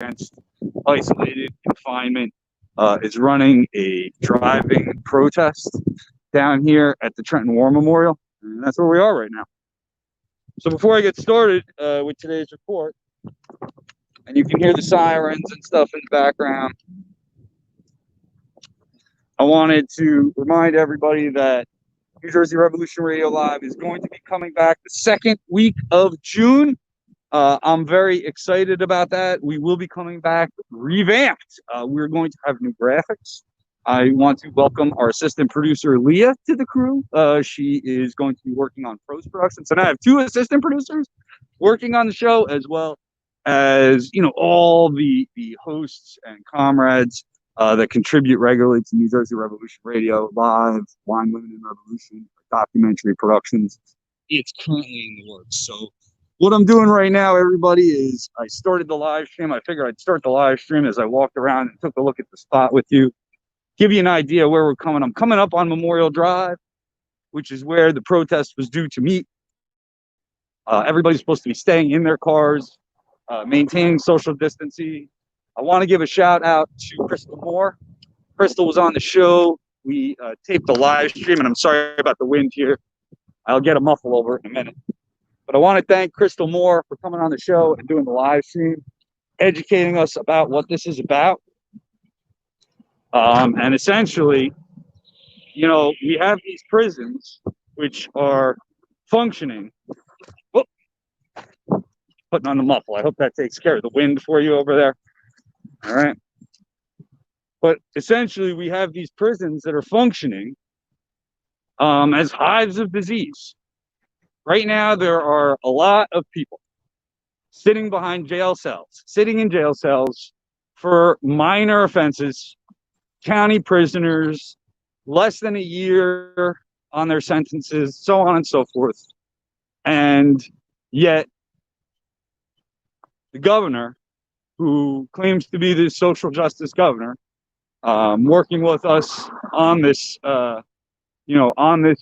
Against Isolated Confinement is running a driving protest down here at the Trenton Memorial, and that's where we are right now. So before I get started with today's report, and you can hear the sirens and stuff in the background, I wanted to remind everybody that New Jersey Revolution Radio Live is going to be coming back the second week of June. I'm very excited about that. We will be coming back revamped. We're going to have new graphics. I want to welcome our assistant producer, Leah, to the crew. She is going to be working on post-production. So now I have two assistant producers working on the show, as well as, you know, all the hosts and comrades that contribute regularly to New Jersey Revolution Radio Live, Wine, Women, and Revolution, documentary productions. It's currently in the works. So what I'm doing right now, everybody, is I started the live stream. I figured I'd start the live stream as I walked around and took a look at the spot with you, give you an idea where we're coming. I'm coming up on Memorial Drive, which is where the protest was due to meet. Everybody's supposed to be staying in their cars, maintaining social distancing. I want to give a shout out to Crystal Moore. Crystal was on the show. We taped the live stream, and I'm sorry about the wind here. I'll get a muffle over it in a minute. But I want to thank Crystal Moore for coming on the show and doing the live stream, educating us about what this is about. And essentially, you know, we have these prisons which are functioning. Whoop, putting on the muffle. I hope that takes care of the wind for you over there. All right. But essentially, we have these prisons that are functioning as hives of disease. Right now, there are a lot of people sitting in jail cells for minor offenses, county prisoners, less than a year on their sentences, so on and so forth. And yet, the governor, who claims to be the social justice governor, working with us on this, on this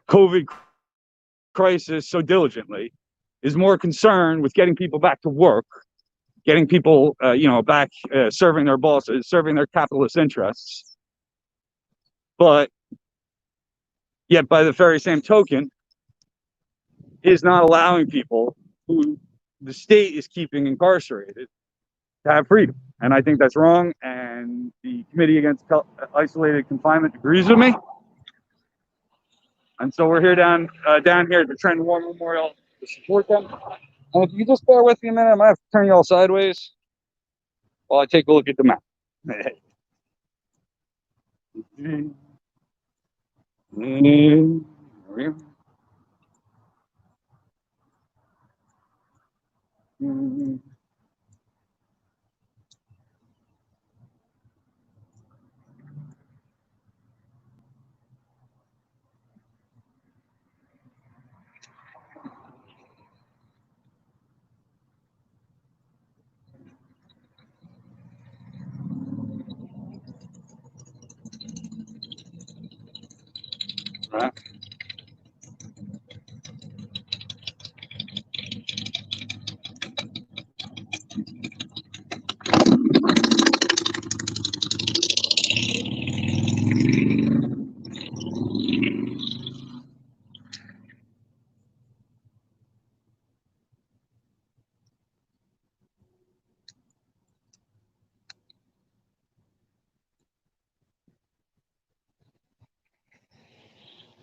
COVID crisis so diligently, is more concerned with getting people back to work, getting people, back serving their bosses, serving their capitalist interests. But yet, by the very same token, is not allowing people who the state is keeping incarcerated to have freedom. And I think that's wrong. And the Committee Against Isolated Confinement agrees with me. And so we're here down here at the Trenton Memorial to support them. And if you just bear with me a minute, I might have to turn you all sideways while I take a look at the map. Right.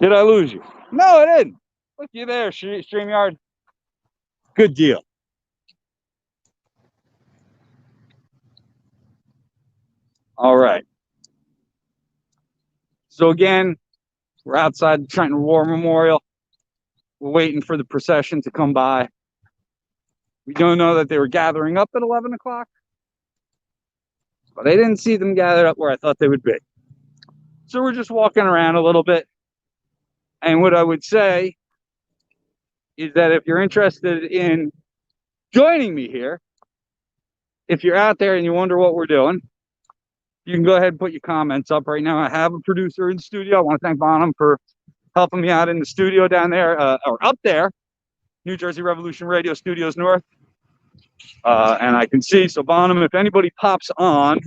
Did I lose you? No, I didn't. Look, you there, StreamYard. Good deal. All right. So again, we're outside the Trenton War Memorial. We're waiting for the procession to come by. We don't know that they were gathering up at 11 o'clock, but I didn't see them gathered up where I thought they would be. So we're just walking around a little bit. And what I would say is that if you're interested in joining me here, if you're out there and you wonder what we're doing, you can go ahead and put your comments up right now. I have a producer in the studio. I want to thank Bonham for helping me out in the studio down there, or up there, New Jersey Revolution Radio Studios North. And I can see, so Bonham, if anybody pops on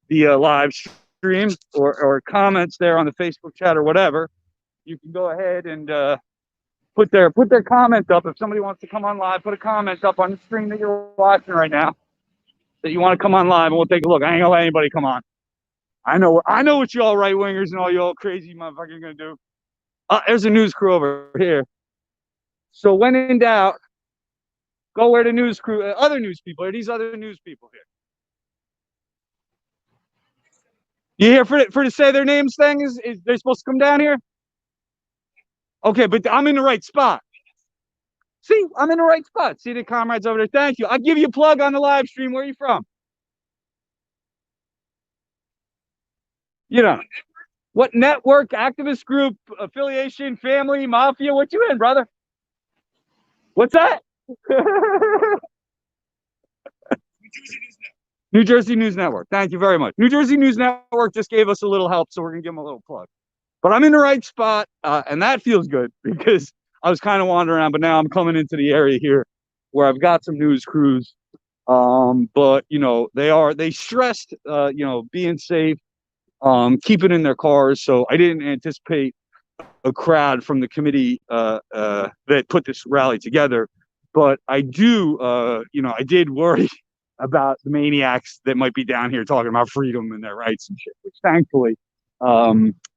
the live stream or comments there on the Facebook chat or whatever, you can go ahead and put their comment up. If somebody wants to come on live, put a comment up on the stream that you're watching right now that you want to come on live, and we'll take a look. I ain't gonna let anybody come on. I know what you all right wingers and all you all crazy motherfuckers are gonna do. There's a news crew over here. So when in doubt, go where the news crew, other news people. Are these other news people here? You here for the say their names thing? Is they supposed to come down here? Okay, but I'm in the right spot. See, I'm in the right spot. See the comrades over there. Thank you. I'll give you a plug on the live stream. Where are you from? You know, what network, activist group, affiliation, family, mafia? What you in, brother? What's that? New Jersey News Network. Thank you very much. New Jersey News Network just gave us a little help, so we're going to give them a little plug. But I'm in the right spot, and that feels good because I was kind of wandering around, but now I'm coming into the area here where I've got some news crews. But, you know, they stressed, you know, being safe, keeping in their cars. So I didn't anticipate a crowd from the committee that put this rally together. But I do, you know, I did worry about the maniacs that might be down here talking about freedom and their rights and shit, which thankfully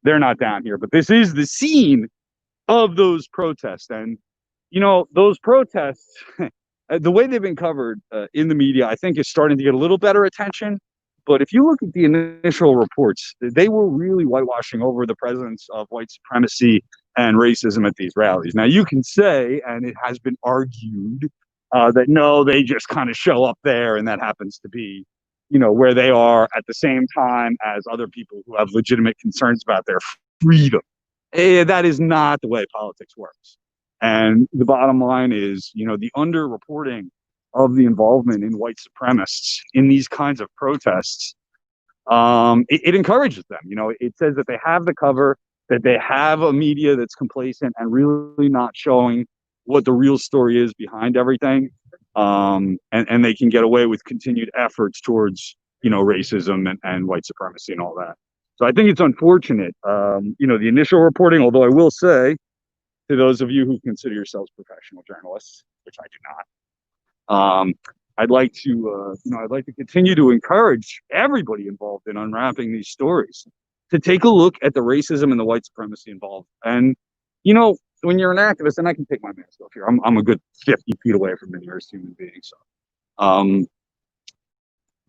they're not down here. But this is the scene of those protests. And, you know, those protests, the way they've been covered in the media, I think is starting to get a little better attention. But if you look at the initial reports, they were really whitewashing over the presence of white supremacy and racism at these rallies. Now, you can say, and it has been argued, that no, they just kind of show up there and that happens to be, you know, where they are at the same time as other people who have legitimate concerns about their freedom. That is not the way politics works. And the bottom line is, you know, the underreporting of the involvement in white supremacists in these kinds of protests, it encourages them. You know, it says that they have the cover, that they have a media that's complacent and really not showing what the real story is behind everything. And they can get away with continued efforts towards, you know, racism and white supremacy and all that. So I think it's unfortunate, you know, the initial reporting, although I will say to those of you who consider yourselves professional journalists, which I do not, I'd like to, you know, I'd like to continue to encourage everybody involved in unwrapping these stories to take a look at the racism and the white supremacy involved. And, you know, when you're an activist, and I can take my mask off here, I'm a good 50 feet away from the nearest human being. So,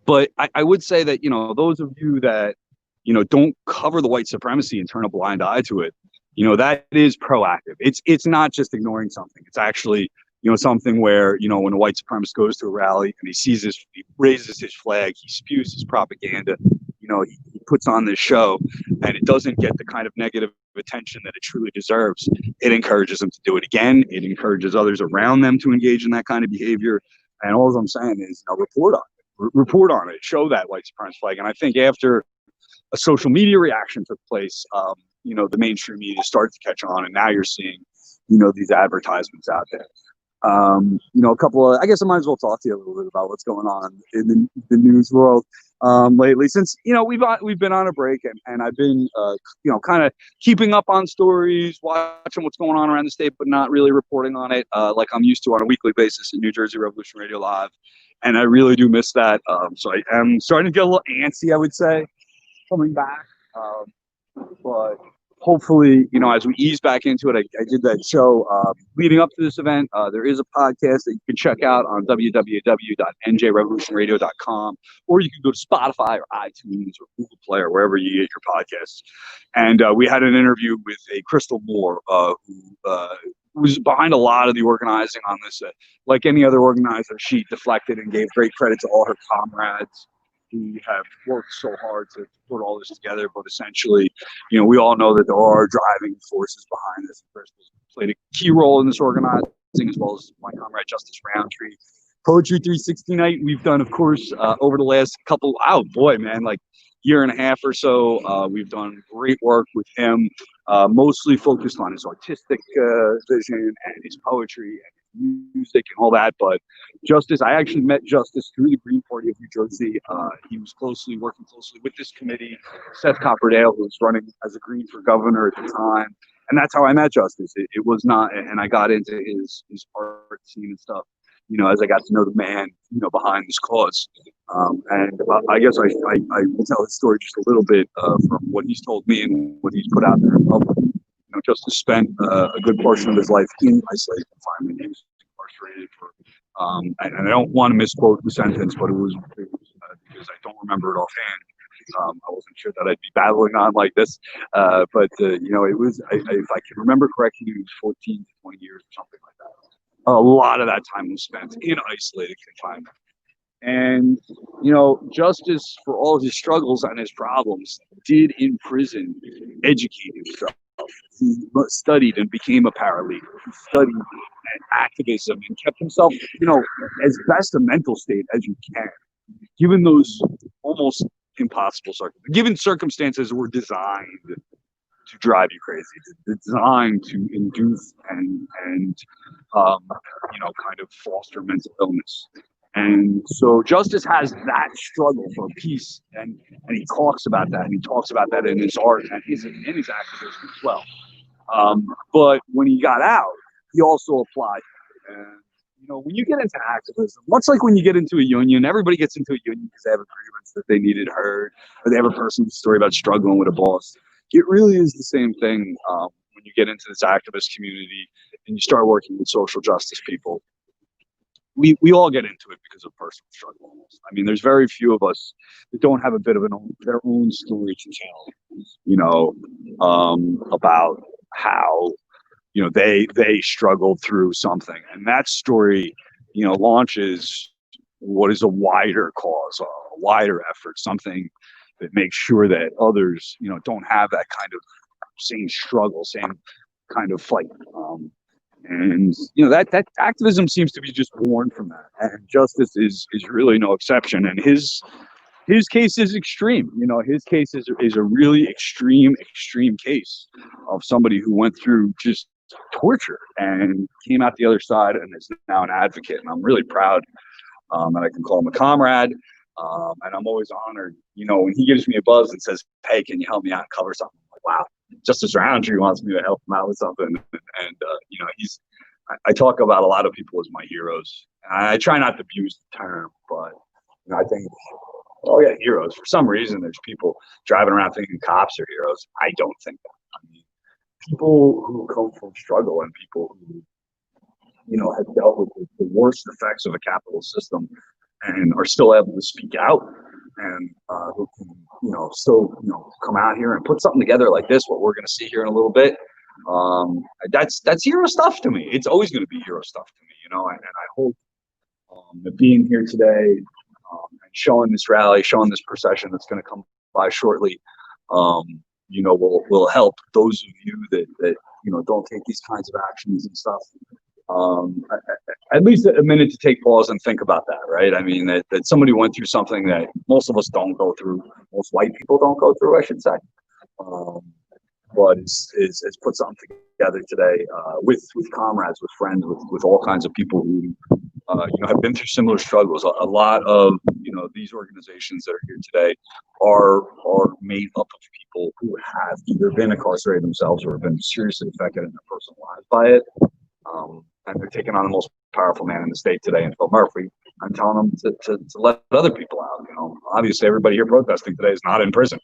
but I would say that, you know, those of you that, you know, don't cover the white supremacy and turn a blind eye to it, you know, that is proactive. It's not just ignoring something. It's actually, you know, something where, you know, when a white supremacist goes to a rally and he sees this, he raises his flag, he spews his propaganda, you know, he puts on this show and it doesn't get the kind of negative attention that it truly deserves. It encourages them to do it again. It encourages others around them to engage in that kind of behavior. And all I'm saying is, you know, report on it, show that white supremacist flag. And I think after a social media reaction took place, you know, the mainstream media started to catch on, and now you're seeing, you know, these advertisements out there. You know, a couple of, I guess I might as well talk to you a little bit about what's going on in the news world lately, since, you know, we've been on a break, and I've been, you know, kind of keeping up on stories, watching what's going on around the state, but not really reporting on it like I'm used to on a weekly basis in New Jersey Revolution Radio Live. And I really do miss that. So I am starting to get a little antsy, I would say, coming back. But hopefully, you know, as we ease back into it, I did that show leading up to this event. There is a podcast that you can check out on www.njrevolutionradio.com, or you can go to Spotify or iTunes or Google Play or wherever you get your podcasts. And we had an interview with a Crystal Moore who was behind a lot of the organizing on this. Like any other organizer, she deflected and gave great credit to all her comrades who have worked so hard to put all this together. But essentially, you know, we all know that there are driving forces behind this. Crystal played a key role in this organizing, as well as my comrade Justice Roundtree. Poetry 360 night, we've done, of course, over the last couple, oh boy, man, like year and a half or so, we've done great work with him, mostly focused on his artistic vision and his poetry and music and all that. But Justice, I actually met Justice through the Green Party of New Jersey. He was working closely with this committee. Seth Copperdale, who was running as a Green for governor at the time, and that's how I met Justice. It was not, and I got into his art scene and stuff. As I got to know the man, behind this cause. And I guess I will tell his story just a little bit from what he's told me and what he's put out there in public. Justice spent a good portion of his life in isolated confinement. He was incarcerated for, and I don't want to misquote the sentence, but it was because I don't remember it offhand. I wasn't sure that I'd be battling on like this, but it was, if I can remember correctly, it was 14 to 20 years or something like that. A lot of that time was spent in isolated confinement. And, Justice, for all his struggles and his problems, did in prison educate himself. He studied and became a paralegal. He studied activism and kept himself, as best a mental state as you can, given those almost impossible circumstances. Given circumstances were designed to drive you crazy, designed to induce and kind of foster mental illness. And so Justice has that struggle for peace, and he talks about that, and he talks about that in his art and in his activism as well. But when he got out, he also applied. And when you get into activism, much like when you get into a union, everybody gets into a union because they have a grievance that they needed heard, or they have a personal story about struggling with a boss. It really is the same thing when you get into this activist community and you start working with social justice people. We all get into it because of personal struggle. I mean, there's very few of us that don't have a bit of their own story to tell, about how, they struggled through something. And that story, launches what is a wider cause, a wider effort, something that makes sure that others, don't have that kind of same struggle, same kind of fight. And that activism seems to be just born from that, and Justice is really no exception. And his case is extreme. His case is a really extreme case of somebody who went through just torture and came out the other side and is now an advocate. And I'm really proud that I can call him a comrade. And I'm always honored, when he gives me a buzz and says, "Hey, can you help me out and cover something?" I'm like, wow. Justice Roundtree wants me to help him out with something, and I talk about a lot of people as my heroes. And I try not to abuse the term, but I think, heroes. For some reason, there's people driving around thinking cops are heroes. I don't think that. I mean, people who come from struggle and people who have dealt with the worst effects of a capitalist system and are still able to speak out, and who can, still, come out here and put something together like this, what we're going to see here in a little bit. That's hero stuff to me. It's always going to be hero stuff to me, and I hope that being here today and showing this rally, showing this procession that's going to come by shortly, will help those of you that don't take these kinds of actions and stuff. At least a minute to take pause and think about that, right? I mean, that somebody went through something that most of us don't go through, most white people don't go through, I should say. But it's put something together today with comrades, with friends, with all kinds of people who have been through similar struggles. A lot of these organizations that are here today are made up of people who have either been incarcerated themselves or have been seriously affected in their personal lives by it. And they're taking on the most powerful man in the state today, and Phil Murphy. I'm telling them to let other people out. Obviously everybody here protesting today is not in prison,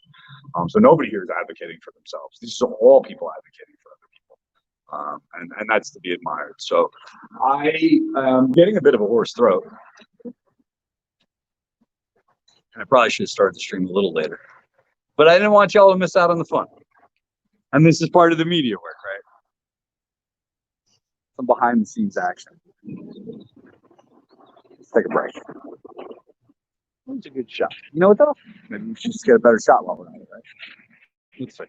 so nobody here is advocating for themselves. These are all people advocating for other people, and that's to be admired. So I am getting a bit of a hoarse throat, and I probably should have started the stream a little later, but I didn't want y'all to miss out on the fun. And this is part of the media work, right? Some behind the scenes action. Let's take a break. It's a good shot. You know what though? Maybe we should just get a better shot while we're at it, right? Let's see.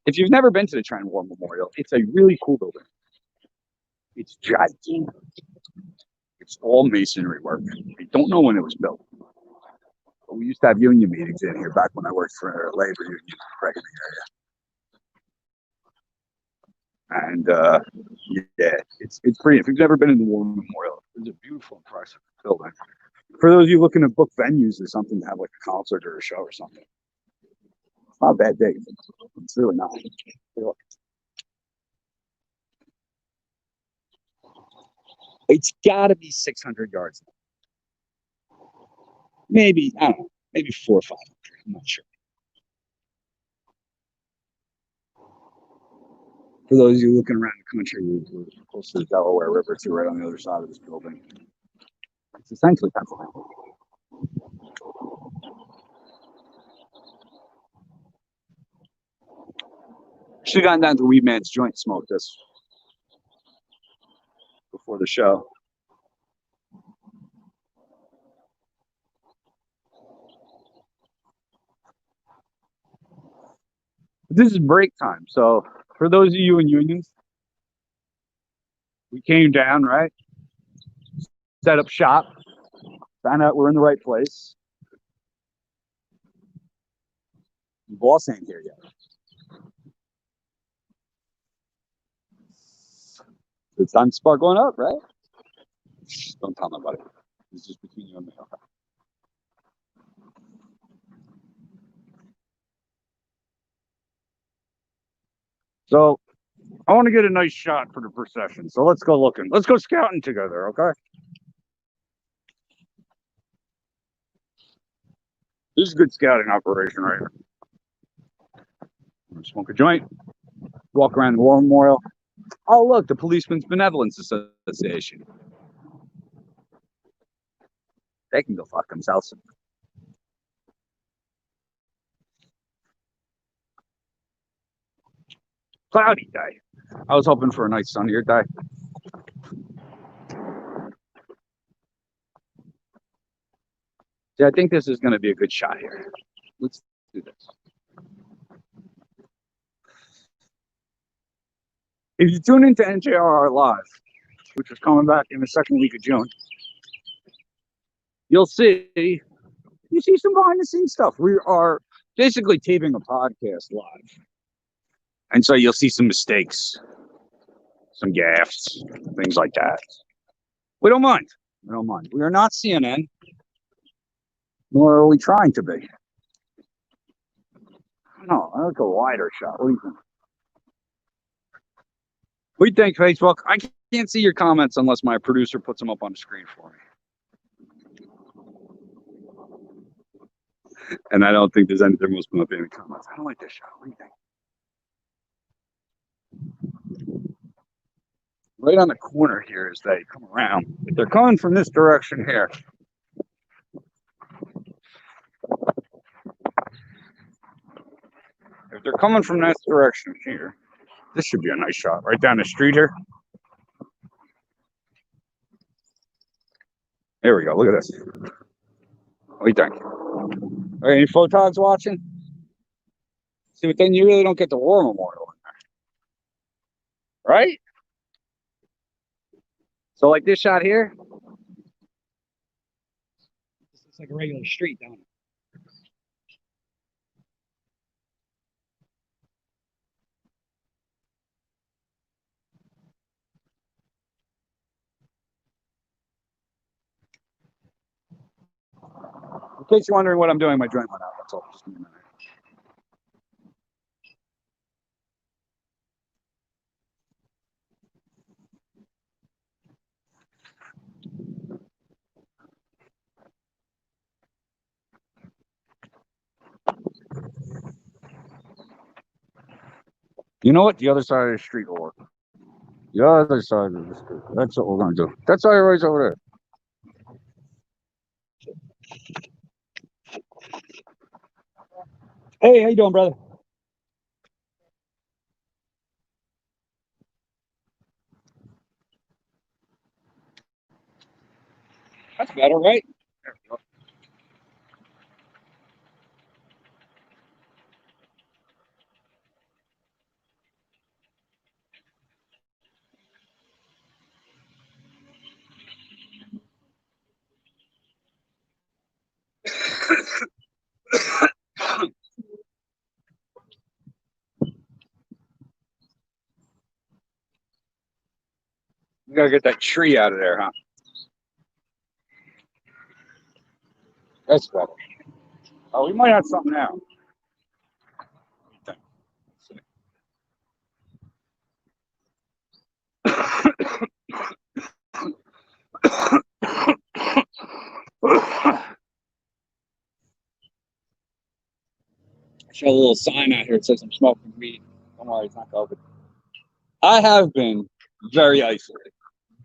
If you've never been to the Trenton Memorial, it's a really cool building. It's gigantic. It's all masonry work. I don't know when it was built. But we used to have union meetings in here back when I worked for a labor union right in the area. And yeah, it's pretty. If you've never been in the War Memorial, it's a beautiful, impressive building. For those of you looking to book venues or something to have like a concert or a show or something, it's not a bad day. It's really not. It's got to be 600 yards. Maybe, I don't know, maybe 400 or 500. I'm not sure. For those of you looking around the country, we're close to the Delaware River, too, right on the other side of this building. It's essentially Pennsylvania. Should have gone down to Weed Man's joint and smoked this before the show. This is break time, so for those of you in unions, we came down, right? Set up shop, found out we're in the right place. The boss ain't here yet. It's time to start going up, right? Don't tell nobody. It's just between you and me. Okay. So I want to get a nice shot for the procession. So let's go looking. Let's go scouting together, okay? This is a good scouting operation right here. Smoke a joint, walk around the War Memorial. Oh, look, the Policemen's Benevolence Association. They can go fuck themselves. Cloudy day. I was hoping for a nice sunnier day. Yeah, I think this is going to be a good shot here. Let's do this. If you tune into NJRR Live, which is coming back in the second week of June, you'll see some behind the scenes stuff. We are basically taping a podcast live. And so you'll see some mistakes, some gaffes, things like that. We don't mind. We don't mind. We are not CNN, nor are we trying to be. No, I like a wider shot. What do you think? What do you think, Facebook? I can't see your comments unless my producer puts them up on the screen for me. And I don't think there's anything most put up in the comments. I don't like this shot. What do you think? Right on the corner here as they come around. If they're coming from this direction here. If they're coming from this direction here, this should be a nice shot. Right down the street here. There we go. Look at this. What do you think? Are any photogs watching? See, but then you really don't get the War Memorial in there. Right? So like this shot here. This looks like a regular street, don't it? In case you're wondering what I'm doing, my joint went out. That's all. Just a minute. You know what? The other side of the street will work. The other side of the street. That's what we're going to do. That's all right over there. Hey, how you doing, brother? That's better, right? There we go. gotta get that tree out of there, huh? That's better. Oh, we might have something now. Show a little sign out here. It says I'm smoking weed. Don't worry, it's not COVID. I have been very isolated.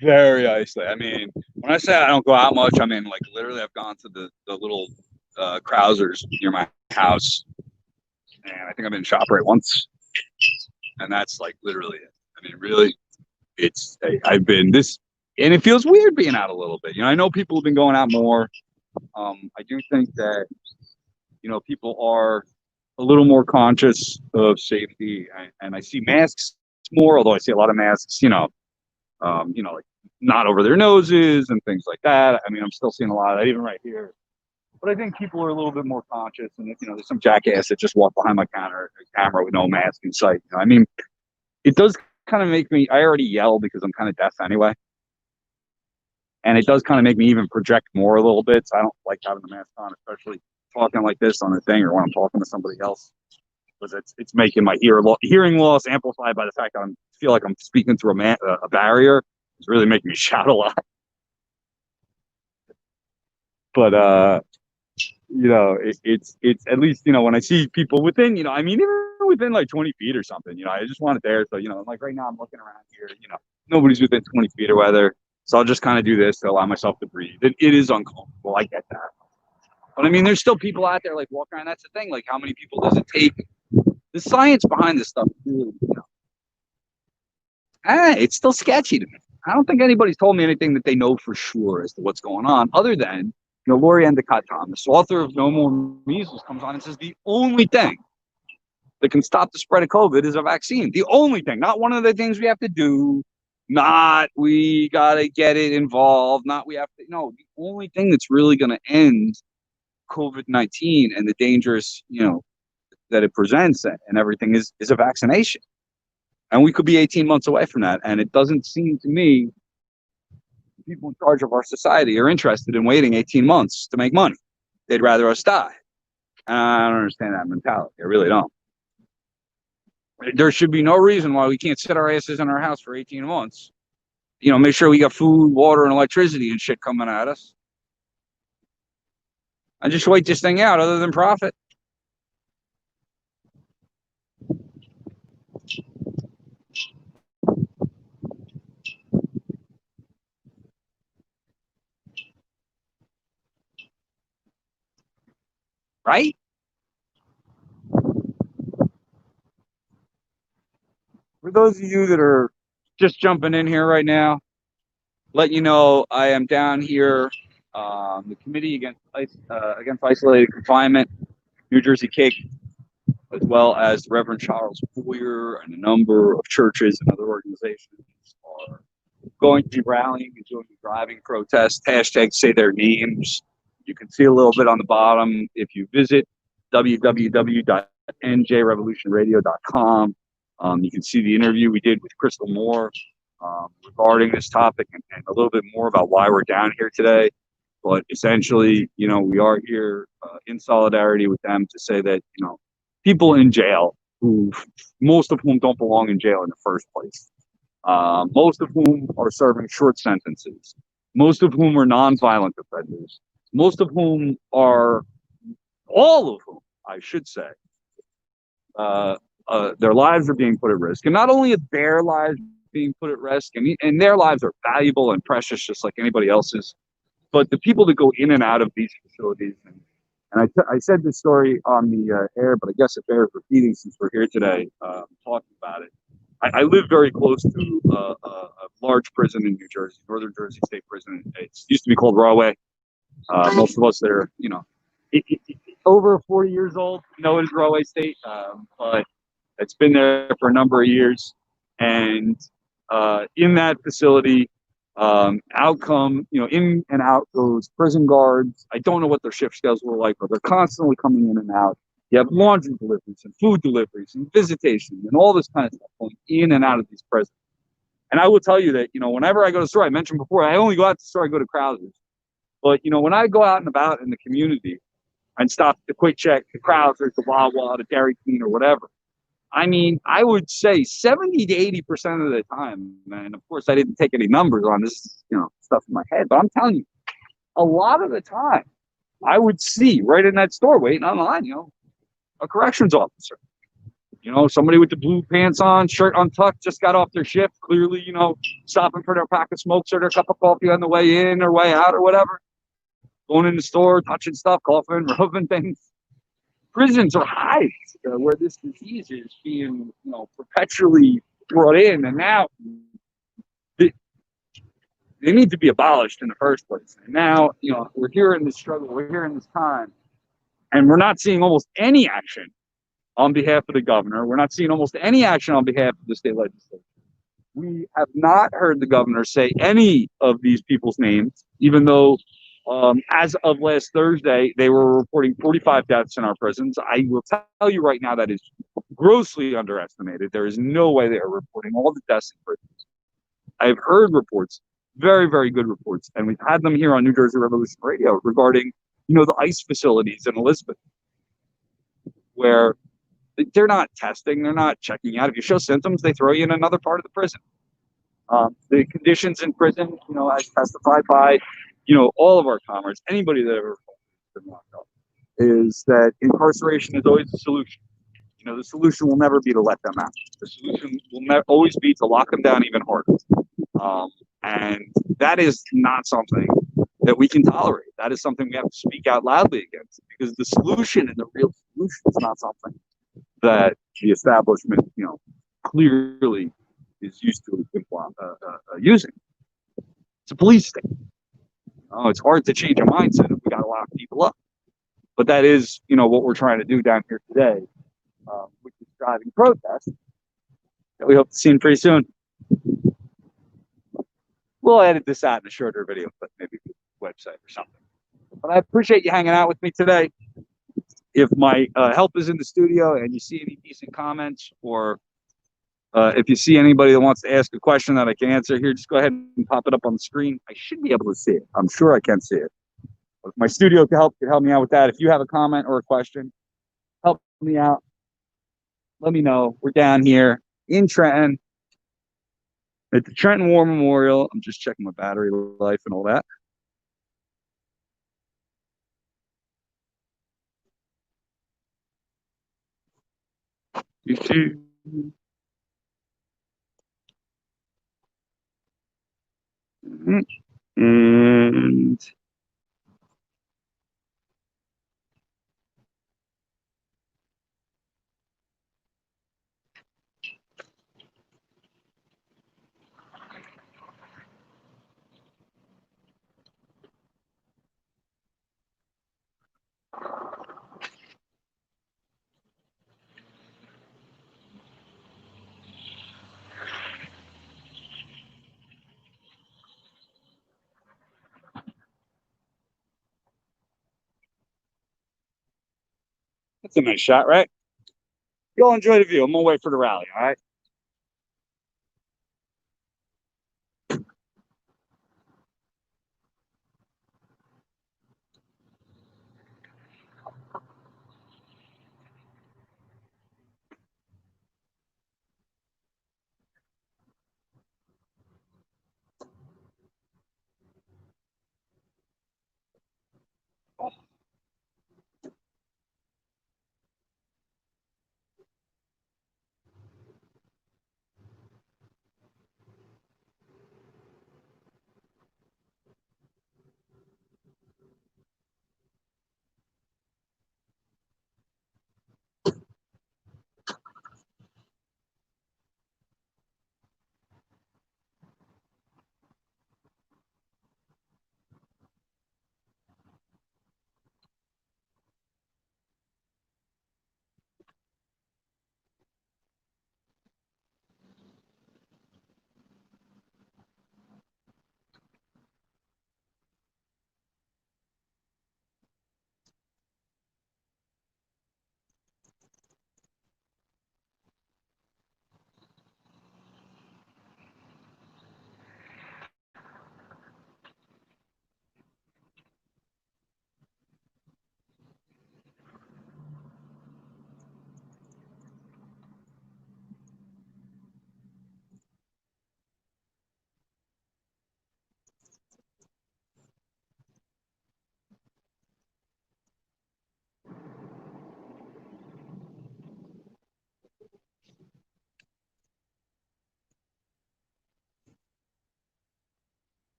Very isolated. I mean, when I say I don't go out much, I mean like literally I've gone to the little Krausers near my house, and I think I've been ShopRite once, and that's like literally it. I mean, really, I've been this, and it feels weird being out a little bit. You know, I know people have been going out more. I do think that people are a little more conscious of safety, and I see masks more. Although I see a lot of masks, like not over their noses and things like that. I mean, I'm still seeing a lot of that, even right here. But I think people are a little bit more conscious, and there's some jackass that just walked behind my camera with no mask in sight. I mean, it does kind of make me. I already yell because I'm kind of deaf anyway, and it does kind of make me even project more a little bit. So I don't like having the mask on, especially talking like this on a thing or when I'm talking to somebody else, because it's making my hearing loss amplified by the fact that I feel like I'm speaking through a barrier. It's really making me shout a lot. But it's at least when I see people within I mean even within like 20 feet or something, I just want it there. So like right now I'm looking around here, nobody's within 20 feet or whether. So I'll just kind of do this to allow myself to breathe. It is uncomfortable. I get that. But I mean, there's still people out there like walking around. That's the thing. Like, how many people does it take? The science behind this stuff, really, it's still sketchy to me. I don't think anybody's told me anything that they know for sure as to what's going on, other than Lori Endicott Thomas, author of No More Measles, comes on and says the only thing that can stop the spread of COVID is a vaccine. The only thing, not one of the things we have to do, not we gotta get it involved, not we have to. No, the only thing that's really going to end COVID-19 and the dangerous, that it presents and everything is a vaccination. And we could be 18 months away from that. And it doesn't seem to me people in charge of our society are interested in waiting 18 months to make money. They'd rather us die. And I don't understand that mentality. I really don't. There should be no reason why we can't sit our asses in our house for 18 months. Make sure we got food, water, and electricity and shit coming at us. And just wait this thing out other than profit. Right? For those of you that are just jumping in here right now, let you know I am down here, the Committee Against Isolated Confinement, New Jersey CAIC, as well as the Reverend Charles Foyer and a number of churches and other organizations are going to be rallying and doing a driving protest. Hashtag SayTheirNames. You can see a little bit on the bottom if you visit www.njrevolutionradio.com. You can see the interview we did with Crystal Moore regarding this topic and a little bit more about why we're down here today. But essentially, we are here in solidarity with them to say that, people in jail, most of whom don't belong in jail in the first place, most of whom are serving short sentences, most of whom are nonviolent offenders, most of whom are, all of whom, I should say, their lives are being put at risk. And not only are their lives being put at risk, and their lives are valuable and precious just like anybody else's, but the people that go in and out of these facilities, and I said this story on the air, but I guess it bears repeating since we're here today talking about it. I live very close to a large prison in New Jersey, Northern Jersey State Prison. It used to be called Rahway. Most of us that are, over 40 years old know it is Rahway State, but it's been there for a number of years. And in that facility, outcome, in and out goes prison guards. I don't know what their shift schedules were like, but they're constantly coming in and out. You have laundry deliveries and food deliveries and visitation and all this kind of stuff going in and out of these prisons. And I will tell you that, whenever I go to the store, I mentioned before, I only go out to the store, I go to Krauser's. But, when I go out and about in the community and stop to quick check the Krauser's, the Wawa, the Dairy Queen, or whatever, I mean, I would say 70 to 80% of the time, and of course I didn't take any numbers on this, stuff in my head, but I'm telling you, a lot of the time, I would see right in that store waiting online, a corrections officer. Somebody with the blue pants on, shirt untucked, just got off their shift, clearly, stopping for their pack of smokes or their cup of coffee on the way in or way out or whatever. Going in the store, touching stuff, coughing, rubbing things. Prisons are hives where this disease is being, perpetually brought in, and now they need to be abolished in the first place. And now, we're here in this struggle, we're here in this time, and we're not seeing almost any action on behalf of the governor. We're not seeing almost any action on behalf of the state legislature. We have not heard the governor say any of these people's names, even though as of last Thursday, they were reporting 45 deaths in our prisons. I will tell you right now that is grossly underestimated. There is no way they are reporting all the deaths in prisons. I've heard reports, very, very good reports, and we've had them here on New Jersey Revolution Radio regarding, the ICE facilities in Elizabeth, where they're not testing, they're not checking out. If you show symptoms, they throw you in another part of the prison. The conditions in prison, as testified by, all of our comrades, anybody that ever been locked up, is that incarceration is always the solution. The solution will never be to let them out. The solution will always be to lock them down even harder. And that is not something that we can tolerate. That is something we have to speak out loudly against, because the solution and the real solution is not something that the establishment, clearly is used to using. It's a police state. It's hard to change a mindset if we got to lock people up. But that is, what we're trying to do down here today, which is driving protests that we hope to see pretty soon. We'll edit this out in a shorter video, but maybe website or something. But I appreciate you hanging out with me today. If my help is in the studio and you see any decent comments, or if you see anybody that wants to ask a question that I can answer here, just go ahead and pop it up on the screen. I should be able to see it. I'm sure I can see it. But if my studio can help me out with that. If you have a comment or a question, help me out. Let me know. We're down here in Trenton at the Trenton War Memorial. I'm just checking my battery life and all that. You too. And that's a nice shot, right? Y'all enjoy the view. I'm gonna wait for the rally, all right?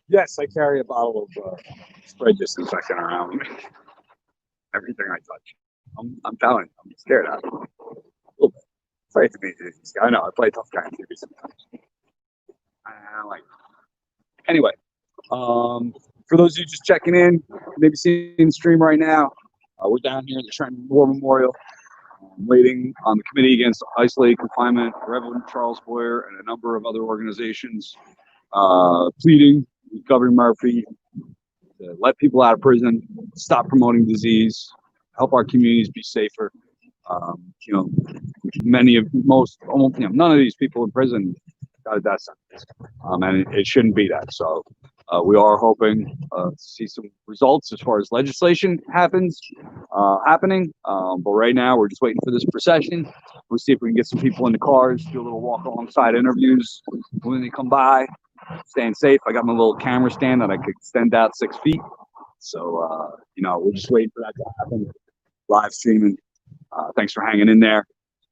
Yes, I carry a bottle of spray disinfectant around with me. Everything I touch. I'm telling you, I'm scared of it. A little bit. Afraid to be this guy. I know, I play tough guy on TV sometimes. I don't like it. Anyway, for those of you just checking in, maybe seeing the stream right now, we're down here at the Trenton Memorial, waiting on the Committee Against Isolated Confinement, Reverend Charles Boyer, and a number of other organizations pleading with Governor Murphy to let people out of prison, stop promoting disease, help our communities be safer. You know, none of these people in prison got a death sentence, and it shouldn't be that. So we are hoping to see some results as far as legislation happening. But right now, we're just waiting for this procession. We'll see if we can get some people in the cars, do a little walk alongside interviews when they come by. Staying safe. I got my little camera stand that I could extend out 6 feet. So, we're just waiting for that to happen. Live streaming. Thanks for hanging in there.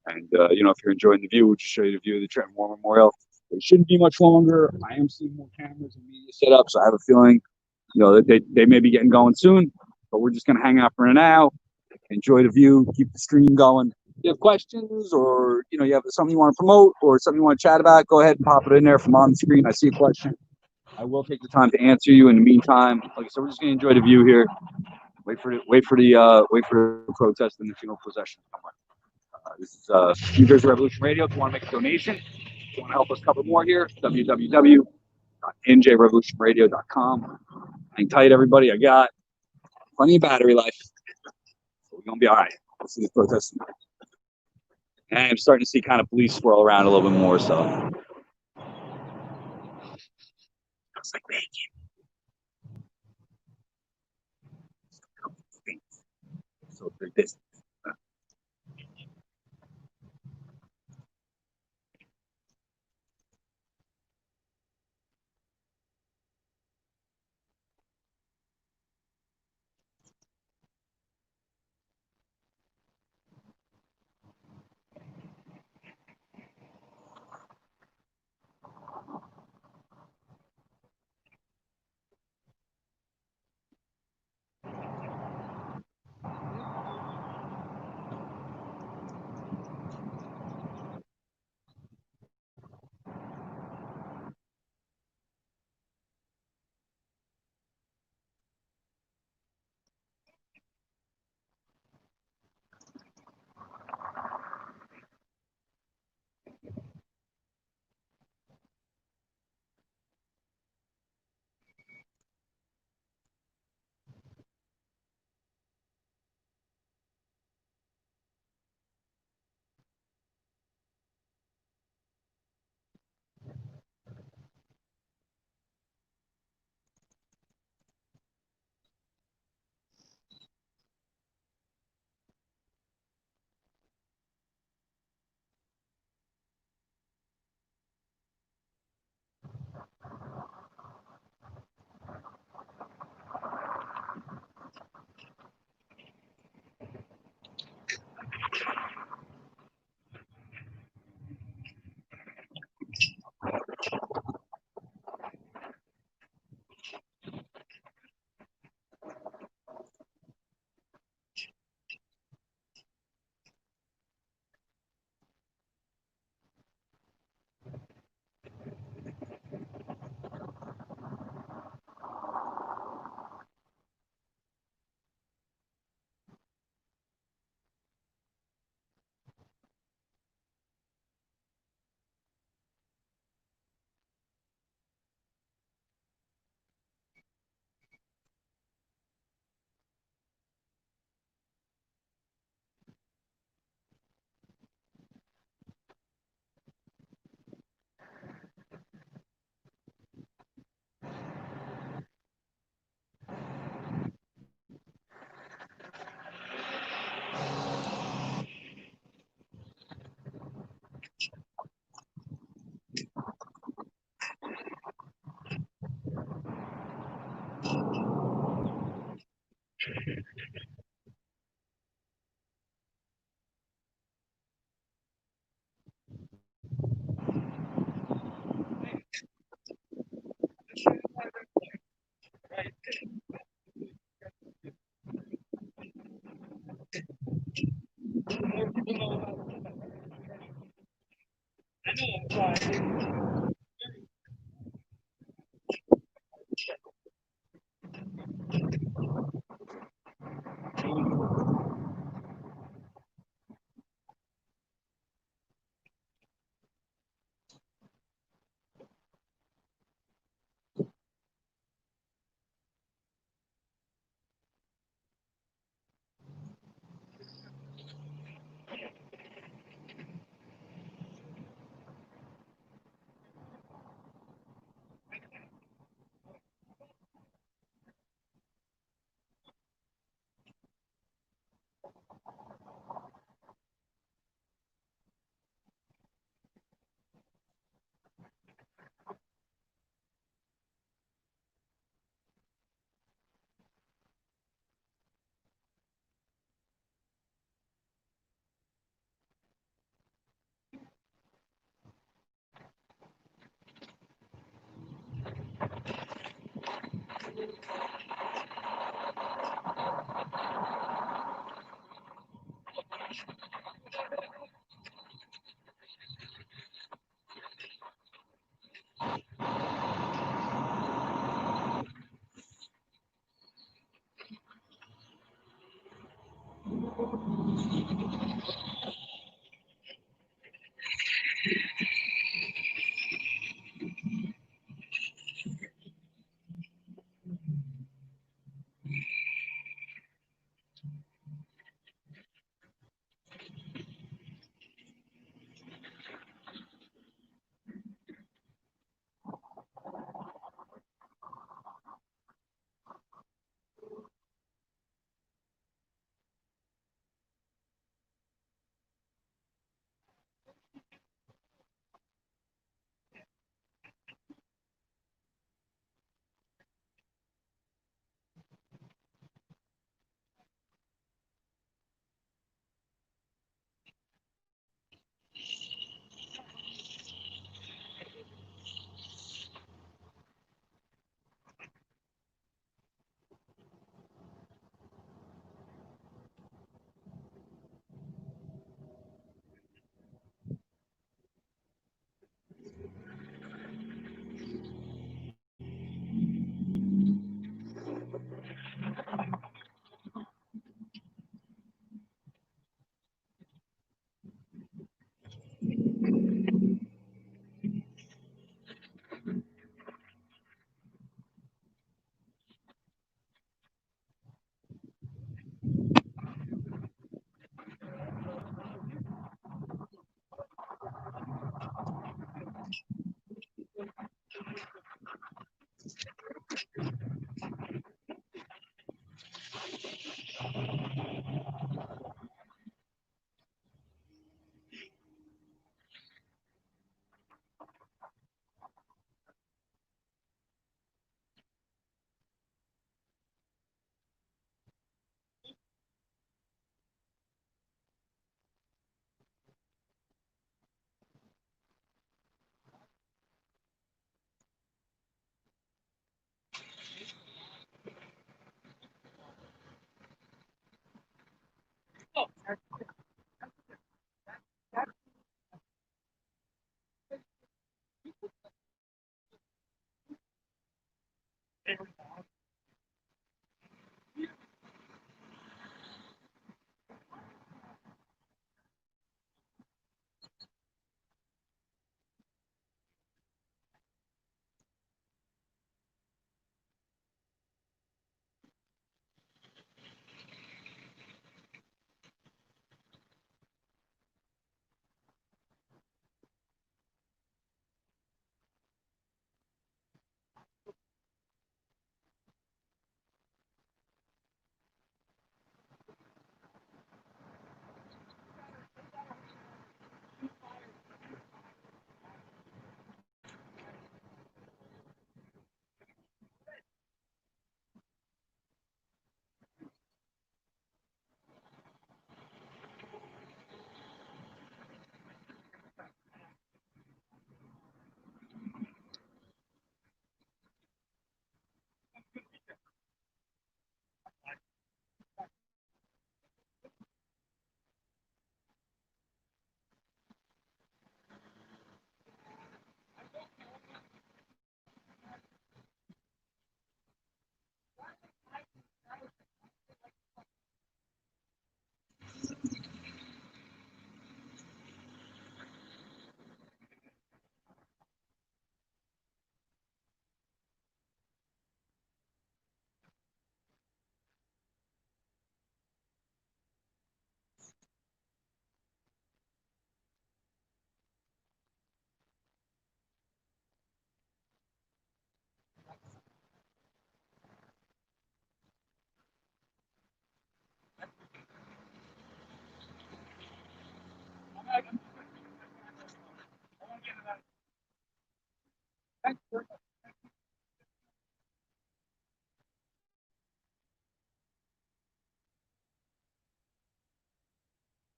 And, if you're enjoying the view, we'll just show you the view of the Trenton Memorial. It shouldn't be much longer. I am seeing more cameras and media set up, so I have a feeling, that they may be getting going soon. But we're just going to hang out for now, enjoy the view, keep the stream going. If you have questions or, you have something you want to promote or something you want to chat about, go ahead and pop it in there from on the screen. I see a question. I will take the time to answer you. In the meantime, like I said, we're just going to enjoy the view here. Wait for the protest and the funeral procession to come on. This is New Jersey Revolution Radio. If you want to make a donation, if you want to help us cover more here, www.njrevolutionradio.com. Hang tight, everybody. I got plenty of battery life. So we're going to be all right. Let's see this protest. And I'm starting to see kind of police swirl around a little bit more, so. It's like bacon. So they're this.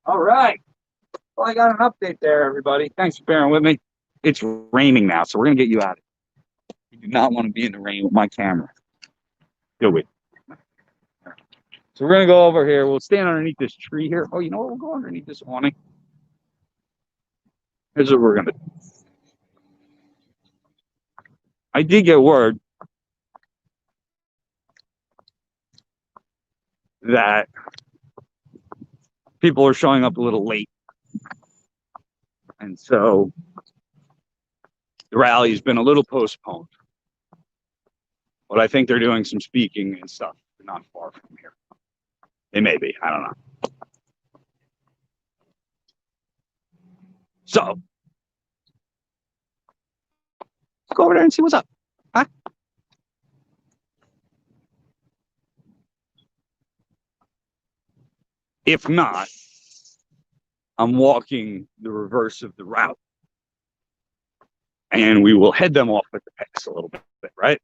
All right. Well, I got an update there, everybody. Thanks for bearing with me. It's raining now, so we're gonna get you out of it. You do not want to be in the rain with my camera. Do we? So we're gonna go over here. We'll stand underneath this tree here. Oh, you know what? We'll go underneath this awning. Here's what we're gonna do. I did get word that people are showing up a little late. And so the rally has been a little postponed. But I think they're doing some speaking and stuff not far from here. They may be. I don't know. So let's go over there and see what's up. Huh? If not, I'm walking the reverse of the route. And we will head them off at the pass a little bit, right?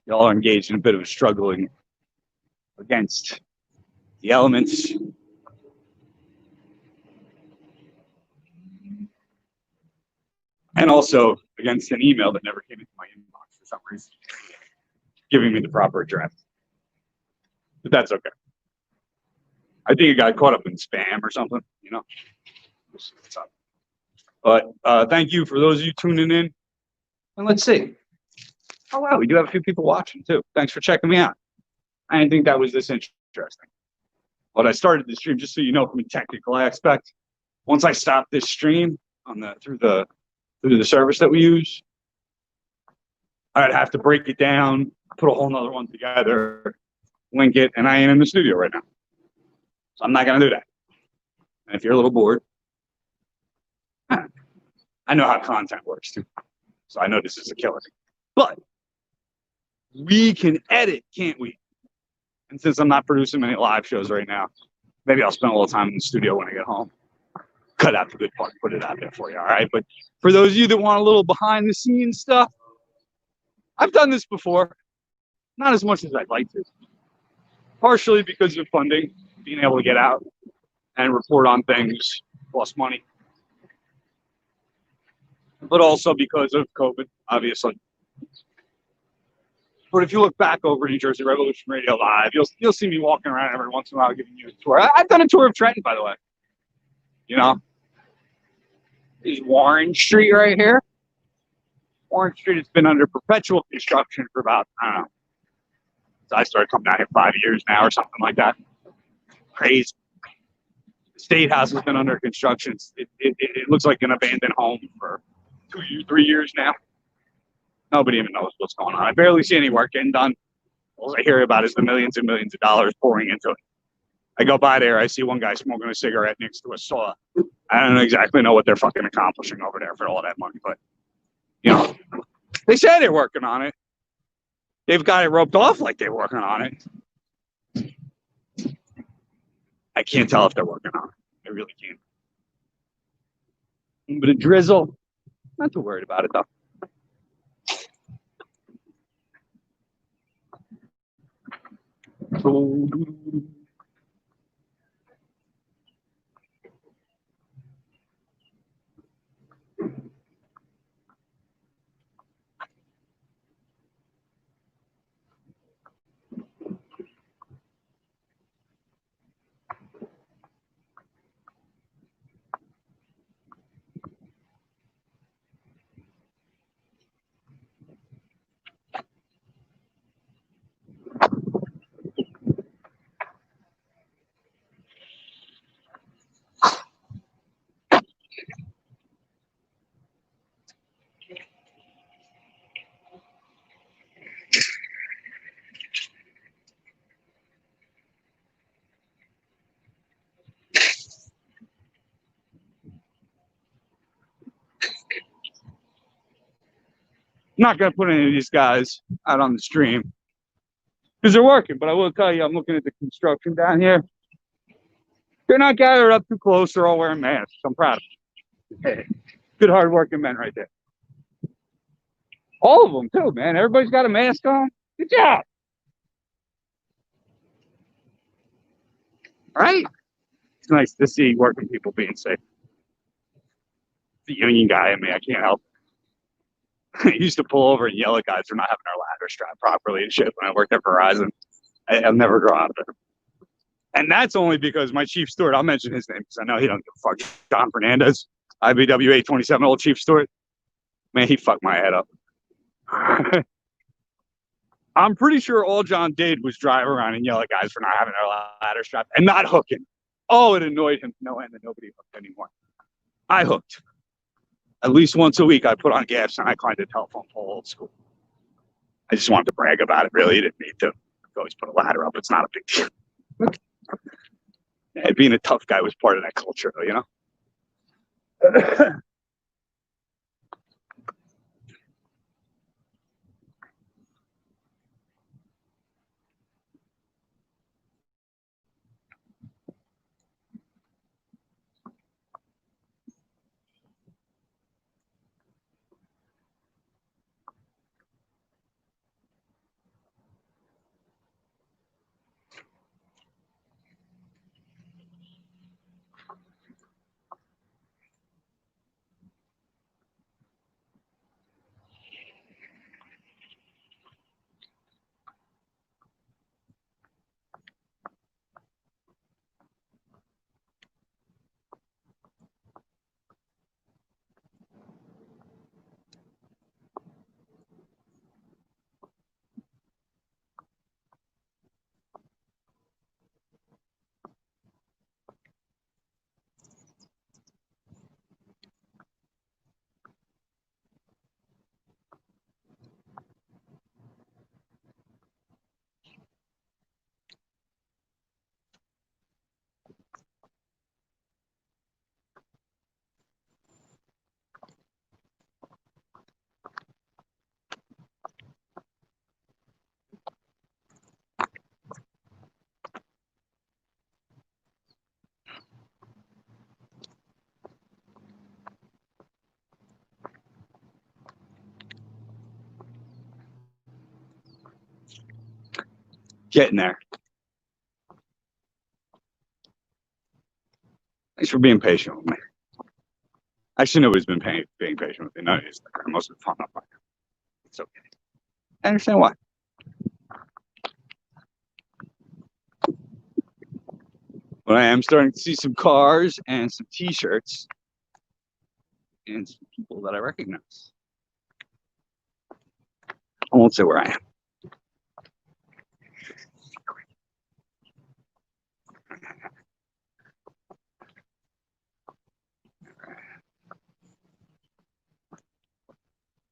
Y'all are engaged in a bit of a struggling against the elements. And also against an email that never came into my inbox for some reason, giving me the proper address. But that's okay. I think it got caught up in spam or something, you know. But thank you for those of you tuning in. And let's see. Oh, wow, we do have a few people watching, too. Thanks for checking me out. I didn't think that was this interesting. But I started the stream, just so you know, from a technical aspect. Once I stop this stream on through the service that we use, I'd have to break it down, put a whole nother one together, link it, and I ain't in the studio right now. So I'm not going to do that. And if you're a little bored, I know how content works, too. So I know this is a killer. But we can edit, can't we? And since I'm not producing many live shows right now, maybe I'll spend a little time in the studio when I get home. Cut out the good part, put it out there for you, all right? But for those of you that want a little behind-the-scenes stuff, I've done this before. Not as much as I'd like to. Partially because of funding, being able to get out and report on things costs money. But also because of COVID, obviously. But if you look back over New Jersey Revolution Radio Live, you'll see me walking around every once in a while giving you a tour. I've done a tour of Trenton, by the way. You know, there's Warren Street right here. Warren Street has been under perpetual construction for about, I don't know. So I started coming down here 5 years now or something like that. Crazy. The State House has been under construction. It looks like an abandoned home for 3 years now. Nobody even knows what's going on. I barely see any work getting done. All I hear about is the millions and millions of dollars pouring into it. I go by there, I see one guy smoking a cigarette next to a saw. I don't exactly know what they're fucking accomplishing over there for all that money, but, you know, they say they're working on it. They've got it roped off like they're working on it. I can't tell if they're working on it. I really can't. But a drizzle, not too worried about it, though. I'm not going to put any of these guys out on the stream because they're working, but I will tell you, I'm looking at the construction down here. They're not gathered up too close. They're all wearing masks. I'm proud of them. Hey, good, hard-working men right there. All of them too, man. Everybody's got a mask on. Good job. Right? It's nice to see working people being safe. The union guy in me, I can't help. I used to pull over and yell at guys for not having their ladder strapped properly and shit when I worked at Verizon. I'll never grow out of it. And that's only because my chief steward, I'll mention his name because I know he don't give a fuck. John Fernandez, IBW 827, old chief steward. Man, he fucked my head up. I'm pretty sure all John did was drive around and yell at guys for not having their ladder strapped and not hooking. Oh, it annoyed him no end that nobody hooked anymore. I hooked. At least once a week, I put on gas and I climbed a telephone pole old school. I just wanted to brag about it, really. You didn't need to. You always put a ladder up. It's not a big deal. And being a tough guy was part of that culture, though, you know? Getting there. Thanks for being patient with me. Actually, nobody's been being patient with me. None of these. Most of the fun up by now. It's okay. I understand why. But I am starting to see some cars and some t-shirts and some people that I recognize. I won't say where I am.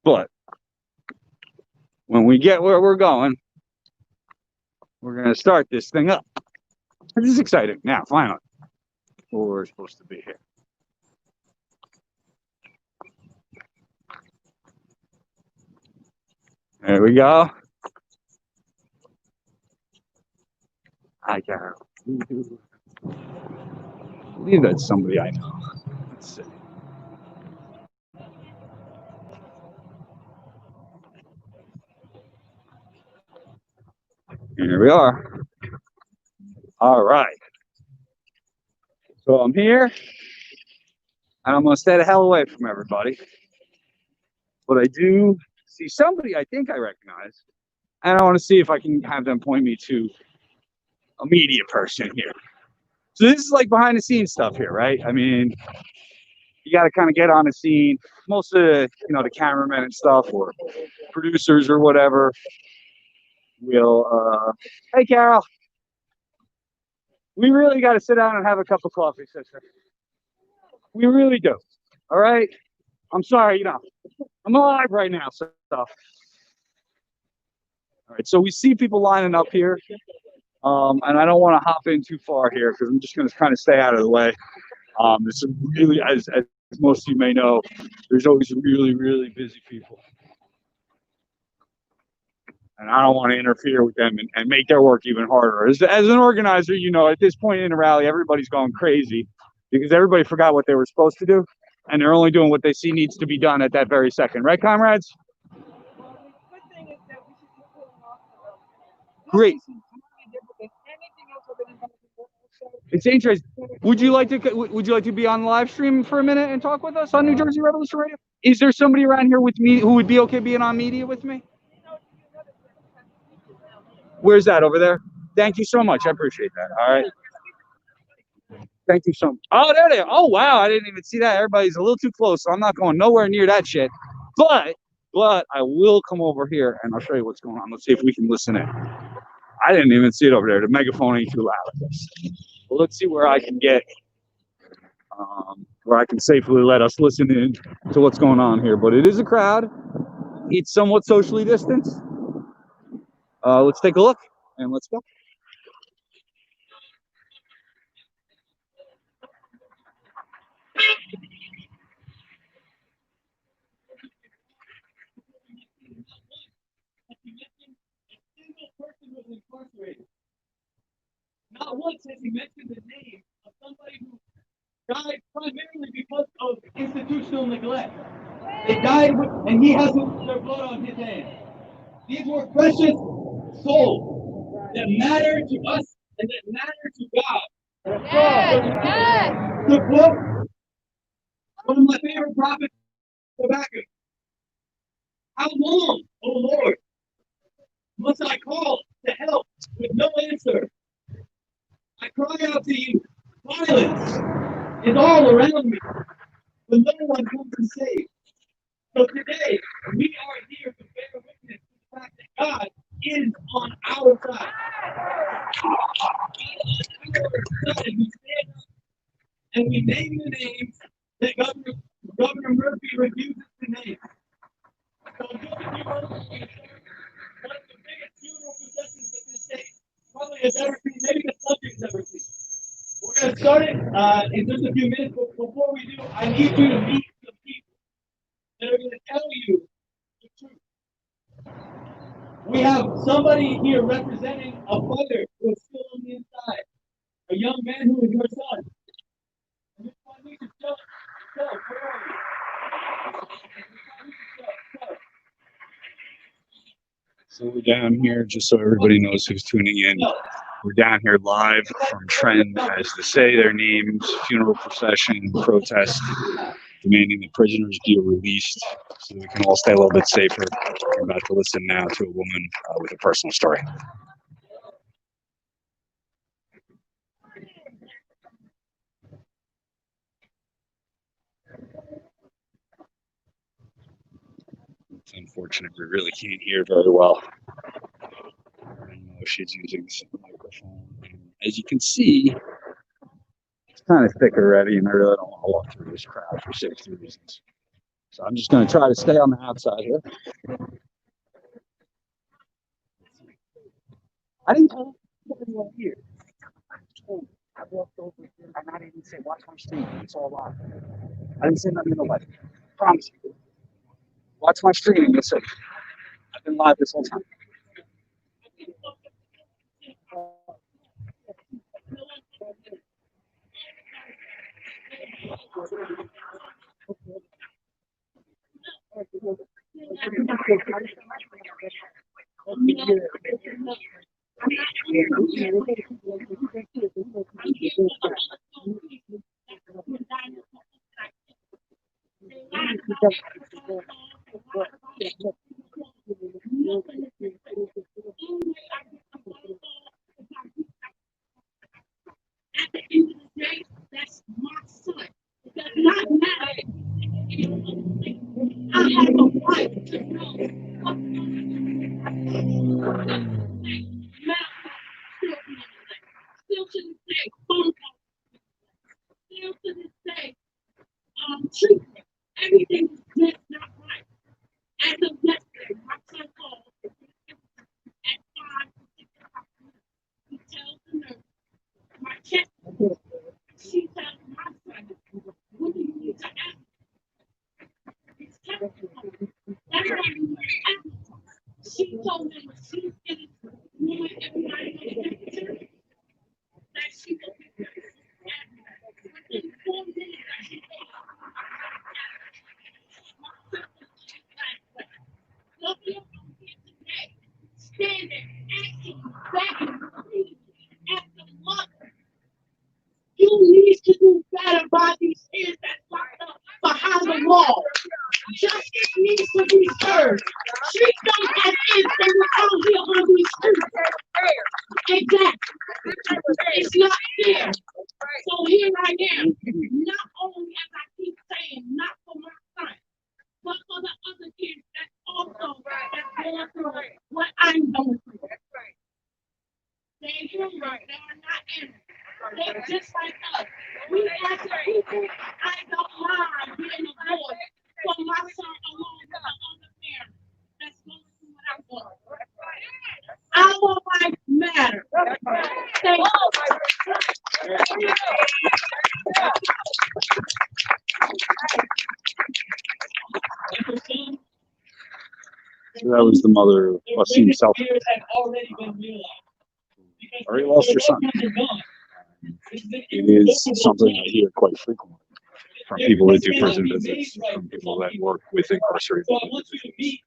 But when we get where we're going, we're going to start this thing up. This is exciting. Now, finally, we're supposed to be here. There we go. Hi, Carol. I believe that's somebody I know. Let's see. Here we are. All right. So I'm here, and I'm going to stay the hell away from everybody. But I do see somebody I think I recognize, and I want to see if I can have them point me to a media person here. So this is like behind the scenes stuff here, right? I mean, you got to kind of get on the scene. Most of the, the cameramen and stuff, or producers or whatever, will, hey, Carol, we really got to sit down and have a cup of coffee, sister. We really do. All right? I'm sorry, I'm alive right now, so. All right, so we see people lining up here, and I don't want to hop in too far here because I'm just going to kind of stay out of the way. There's some really, as most of you may know, there's always really, really busy people. And I don't want to interfere with them and make their work even harder. As an organizer, at this point in the rally, everybody's going crazy because everybody forgot what they were supposed to do, and they're only doing what they see needs to be done at that very second. Right, comrades? Great. It's interesting. Would you like to be on live stream for a minute and talk with us on New Jersey Revolution Radio? Is there somebody around here with me who would be okay being on media with me? Where's that, over there? Thank you so much. I appreciate that. All right. Thank you so much. Oh, there they are. Oh, wow. I didn't even see that. Everybody's a little too close, so I'm not going nowhere near that shit. But I will come over here and I'll show you what's going on. Let's see if we can listen in. I didn't even see it over there. The megaphone ain't too loud. Well, let's see where I can get, where I can safely let us listen in to what's going on here. But it is a crowd. It's somewhat socially distanced. Let's take a look and let's go. Not once has he mentioned the name of somebody who died primarily because of institutional neglect. They died, and he has their blood on his hands. These were precious souls that matter to us and that matter to God. Yes. To quote one of my favorite prophets, Habakkuk, how long, O Lord, must I call to help with no answer? I cry out to you. Violence is all around me, but no one comes to save. So today, we are here to bear witness to the fact that God is on our side. We stand up and we name the names that Governor Murphy refuses to name. So just a few months ago, one of the biggest funeral processions that this state probably has ever seen, maybe the country's ever seen. We're going to start it in just a few minutes, but before we do, I need you to meet some people that are going to tell you the truth. We have somebody here representing a mother who is still on the inside, a young man who is your son. And this one we should show, where are you? So we're down here, just so everybody knows who's tuning in. We're down here live from Trenton as the Say Their Names funeral procession protest, demanding that prisoners be released so that we can all stay a little bit safer. We're about to listen now to a woman with a personal story. It's unfortunate, we really can't hear very well. I don't know if she's using the microphone. As you can see, it's kind of thick already, and I really don't want to walk through this crowd for safety reasons. So I'm just going to try to stay on the outside here. I didn't tell anyone here. I walked over here and I didn't say, watch my stream. It's all live. I didn't say nothing to nobody. Promise you. Watch my stream and you'll see. I've been live this whole time. At the end of the day, that's my son. It does not matter. I have a right to know what still to this day, phone calls, still to this day, treatment. Everything is just not right. As of yesterday, my son called at 5. He tells the nurse, my chest. She tells my son, what do you need to ask? It's testimony. That's why you ask. She told me when she finished knowing everybody in the cemetery that she was within 4 minutes that she came. My sister, Sophia, I'm here today, standing, asking as if they were out here on these streets. Exactly. It's not fair. So here I am. Not only, as I keep saying, not for my son, but for the other kids that also that's going through what I'm going through. They're human. They are not animals. They're just like us. We as a people, I don't mind being a voice for my son along with the other parents that's going through what I'm going through. Our life matters. Thank you. That was the mother of Wasim South. Already lost her son. It is something I hear quite frequently from people that do prison visits, from people that work with incarcerated individuals.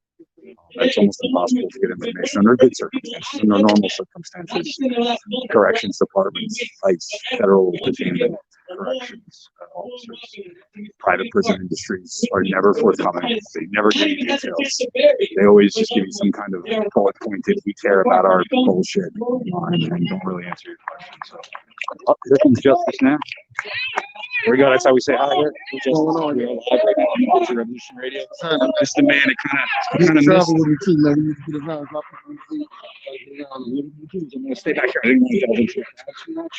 It's almost impossible to get information under good circumstances. Under normal circumstances, corrections departments, ICE, federal detainment corrections officers, private prison industries are never forthcoming. They never give you details. They always just give you some kind of bullet pointed, we care about our bullshit line and don't really answer your questions. So, oh, here comes Justice now. There we go. That's how we say hi here. We're live right now on Culture Revolution Radio. It's the man that kind of missed. With me too, man. We need to get around. I'm gonna stay back here. I didn't want to delve into it too much.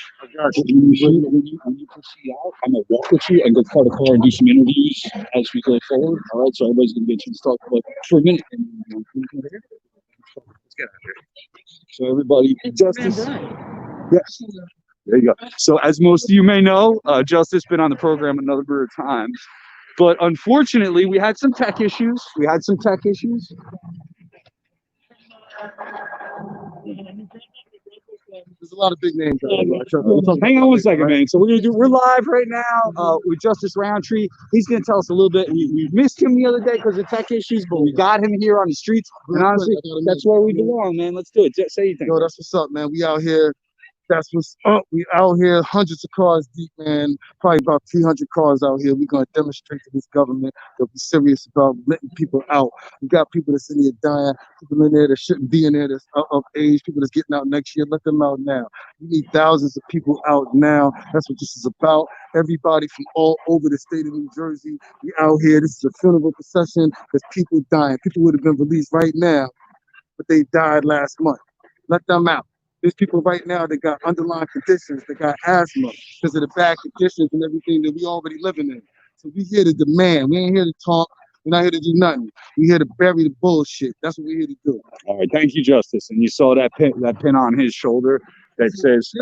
When you proceed out, I'm gonna walk with you and go car to car and do some interviews as we go forward. All right, so everybody's gonna get a chance to talk for a minute. Let's get out of here. So everybody, Justice. Yes. There you go. So as most of you may know, Justice been on the program a number of times, but unfortunately we had some tech issues. There's a lot of big names out there. Hang on one second, man. So we're live right now with Justice Roundtree. He's gonna tell us a little bit. We missed him the other day because of tech issues, but we got him here on the streets. And honestly, that's where we belong, man. Let's do it. Just say anything. Yo, that's what's up, man. We out here. That's what's up. We out here, hundreds of cars deep, man. Probably about 300 cars out here. We're going to demonstrate to this government that we're serious about letting people out. We got people that's in here dying, people in there that shouldn't be in there that's of age, people that's getting out next year. Let them out now. We need thousands of people out now. That's what this is about. Everybody from all over the state of New Jersey. We out here. This is a funeral procession. There's people dying. People would have been released right now, but they died last month. Let them out. There's people right now that got underlying conditions, that got asthma because of the bad conditions and everything that we already living in. So we here to demand. We ain't here to talk. We're not here to do nothing. We here to bury the bullshit. That's what we're here to do. All right, thank you, Justice. And you saw that pin on his shoulder that says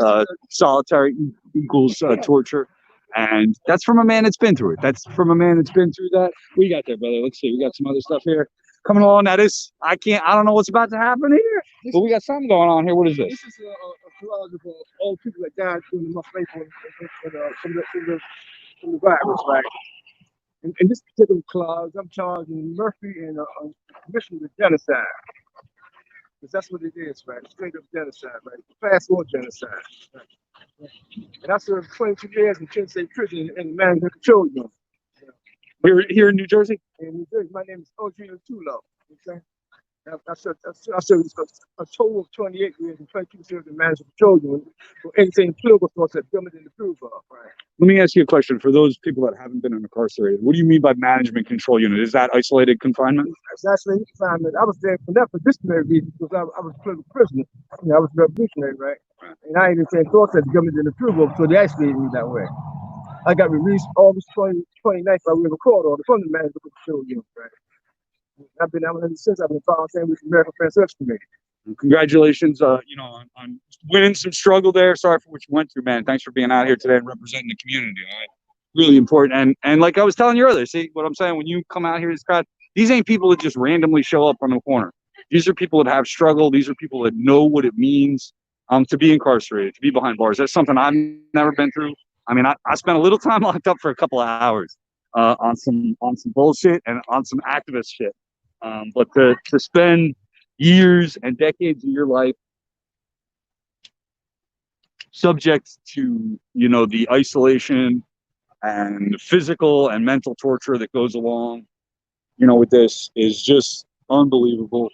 solitary equals torture. And that's from a man that's been through it. That's from a man that's been through that. What you got there, brother? Let's see. We got some other stuff here coming along. That is, I don't know what's about to happen here, but we got something going on here. What is this? This is a collage of all people that died during the month of April from the virus, right? And this particular collage, I'm charging Murphy and commission with genocide. Because that's what it is, right? Straight up genocide, right? Fast war genocide. Right? And I served 22 years in Trenton State Prison in the management control unit. We're here in New Jersey? In New Jersey, my name is Odrina Tulo. Okay? I served a total of 28 years and 22 years in management control unit for anything political thoughts that government didn't approve of, right? Let me ask you a question. For those people that haven't been incarcerated, what do you mean by management control unit? Is that isolated confinement? It's isolated confinement. I was there for that for disciplinary reasons because I was a political prisoner. You know, I was revolutionary, right? And I even said thoughts that the government didn't approve of, so they isolated me that way. I got released August 29th by way of a court order from the management control unit, right? I've been out since. I've been volunteering with the American Francis Committee. Congratulations, on winning some struggle there. Sorry for what you went through, man. Thanks for being out here today and representing the community. All right? Really important. And like I was telling you earlier, see what I'm saying? When you come out here to this crowd, these ain't people that just randomly show up on the corner. These are people that have struggle. These are people that know what it means to be incarcerated, to be behind bars. That's something I've never been through. I mean, I spent a little time locked up for a couple of hours on some bullshit and on some activist shit. But to spend years and decades of your life subject to, the isolation and the physical and mental torture that goes along, with this is just unbelievable.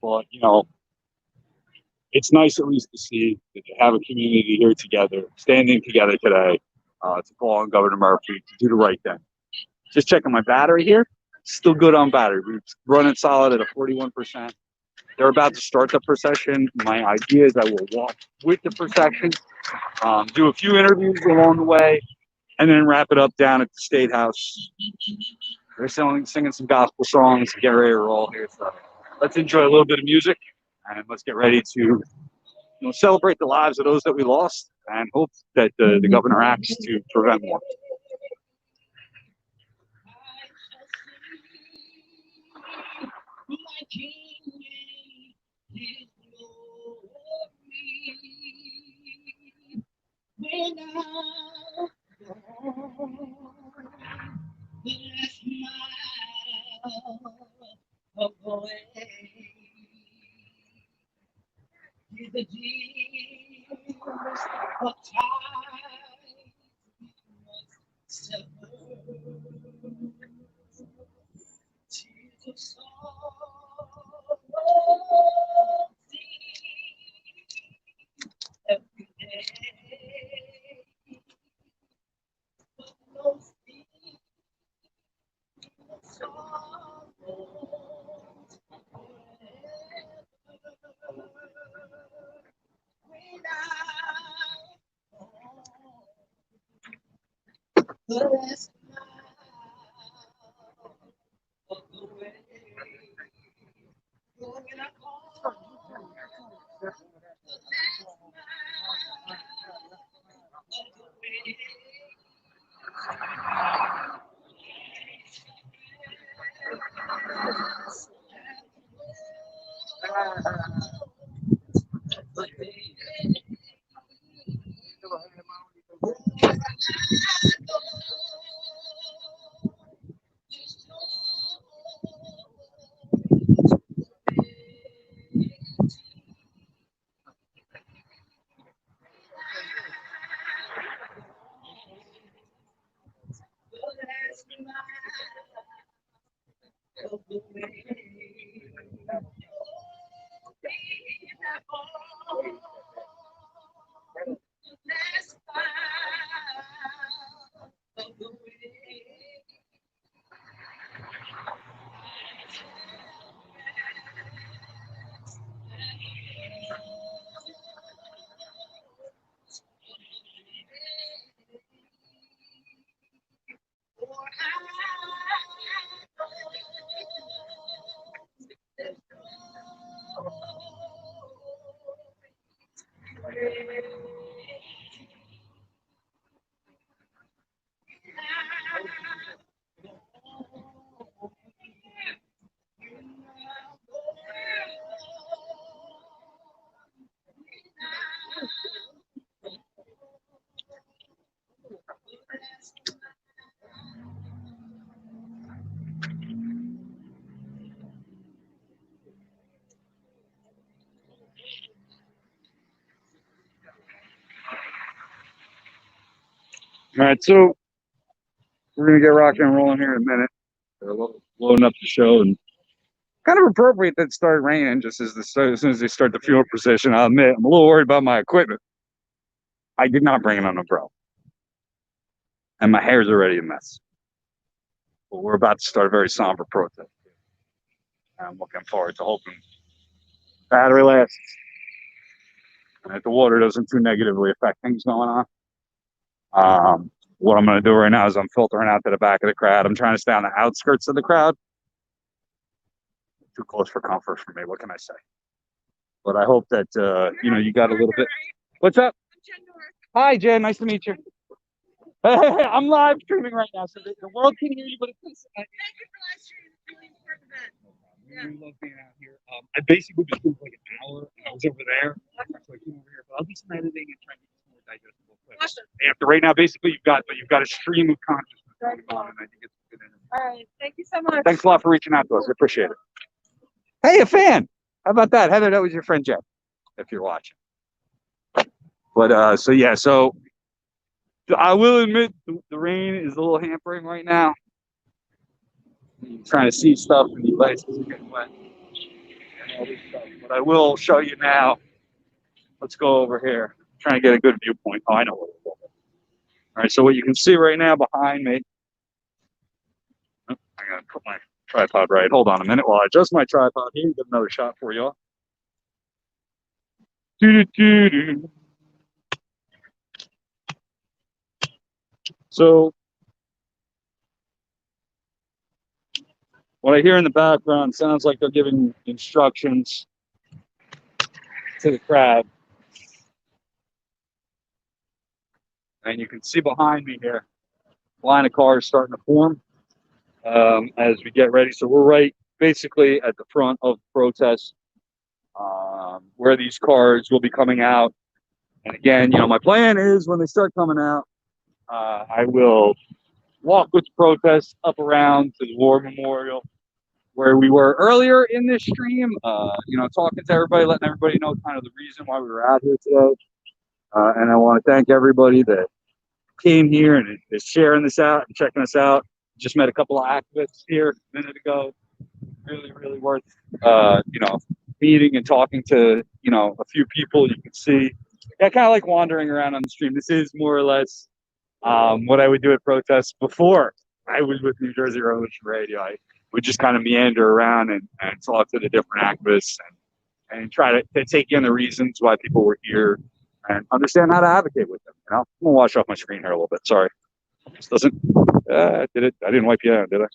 But you know, it's nice at least to see that you have a community here together, standing together today, to call on Governor Murphy to do the right thing. Just checking my battery here. Still good on battery. We're running solid at a 41%. They're about to start the procession. My idea is I will walk with the procession, do a few interviews along the way, and then wrap it up down at the State House. They're singing some gospel songs, get ready to roll here. So let's enjoy a little bit of music, and let's get ready to celebrate the lives of those that we lost, and hope that the governor acts to prevent more. All right, so we're gonna get rocking and rolling here in a minute. They're loading up the show, and kind of appropriate that it started raining just as as soon as they start the funeral procession. I'll admit I'm a little worried about my equipment. I did not bring an umbrella, and my hair's already a mess. But we're about to start a very somber protest. I'm looking forward to hoping battery lasts and that the water doesn't too negatively affect things going on. What I'm going to do right now is I'm filtering out to the back of the crowd. I'm trying to stay on the outskirts of the crowd. Too close for comfort for me. What can I say? But I hope that, you got a little bit. What's up? Hi, Jen. Nice to meet you. I'm live streaming right now, so the world can hear you, but it's Thank you for live streaming. It's a really important event. I love being out here. I basically just moved like an hour. I was over there, so I came over here. But I'll do some editing and try to get some more digestible clips. Awesome. After right now, basically you've got a stream of consciousness going on, and I think it's good. All right. Thank you so much. Thanks a lot for reaching out to us. I appreciate it. Hey, a fan. How about that, Heather? That was your friend Jeff, if you're watching. But so I will admit the rain is a little hampering right now. I'm trying to see stuff and the lights are getting wet. and all this stuff. But I will show you now. Let's go over here. Trying to get a good viewpoint. Oh, I know what we're doing. All right, so what you can see right now behind me. Oh, I gotta put my tripod right. Hold on a minute while I adjust my tripod here. Get another shot for y'all. So what I hear in the background sounds like they're giving instructions to the crowd. And you can see behind me here, line of cars starting to form as we get ready. So we're right basically at the front of the protest where these cars will be coming out. And again, you know, my plan is when they start coming out, I will walk with the protest up around to the War Memorial where we were earlier in this stream, you know, talking to everybody, letting everybody know kind of the reason why we were out here today. And I want to thank everybody that came here and is sharing this out and checking us out. Just met a couple of activists here a minute ago. Really, really worth, you know, meeting and talking to, you know, a few people. You can see, yeah, kind of like wandering around on the stream. This is more or less what I would do at protests before I was with New Jersey Revolution Radio. I would just kind of meander around and talk to the different activists and try to take in the reasons why people were here and understand how to advocate with them. You know, I'm gonna wash off my screen here a little bit. Sorry, this doesn't. Did it? I didn't wipe you out, did I?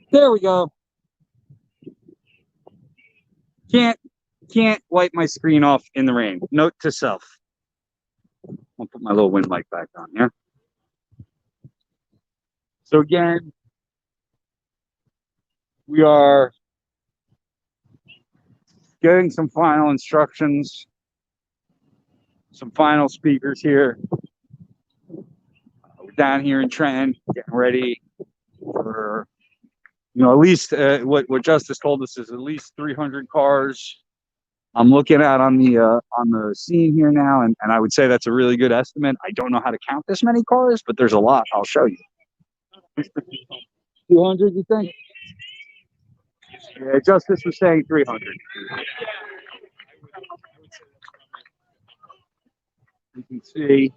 There we go. Can't wipe my screen off in the rain. Note to self. I'll put my little wind mic back on here. So again, we are getting some final instructions, some final speakers here. We're down here in Trenton, getting ready for, you know, at least what Justice told us is at least 300 cars. I'm looking at on the scene here now, and I would say that's a really good estimate. I don't know how to count this many cars, but there's a lot. I'll show you. 200, you think? Yeah, Justice was saying 300. You can see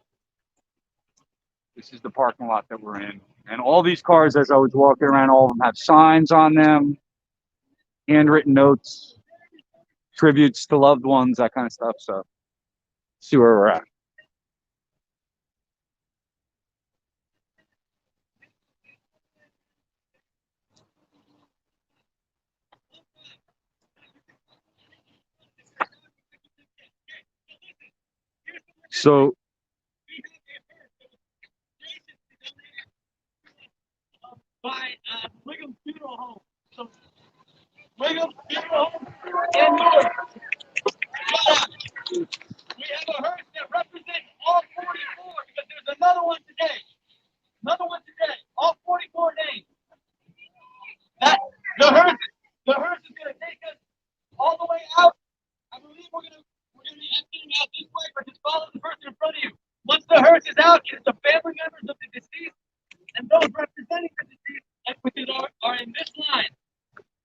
this is the parking lot that we're in. And all these cars, as I was walking around, all of them have signs on them, handwritten notes, tributes to loved ones, that kind of stuff. So, see where we're at. So, By Wiggum Funeral Home. So Wiggum Funeral Home and North. out this way, but just follow the person in front of you. Once the hearse is out, it's the family members of the deceased and those representing the deceased are in this line.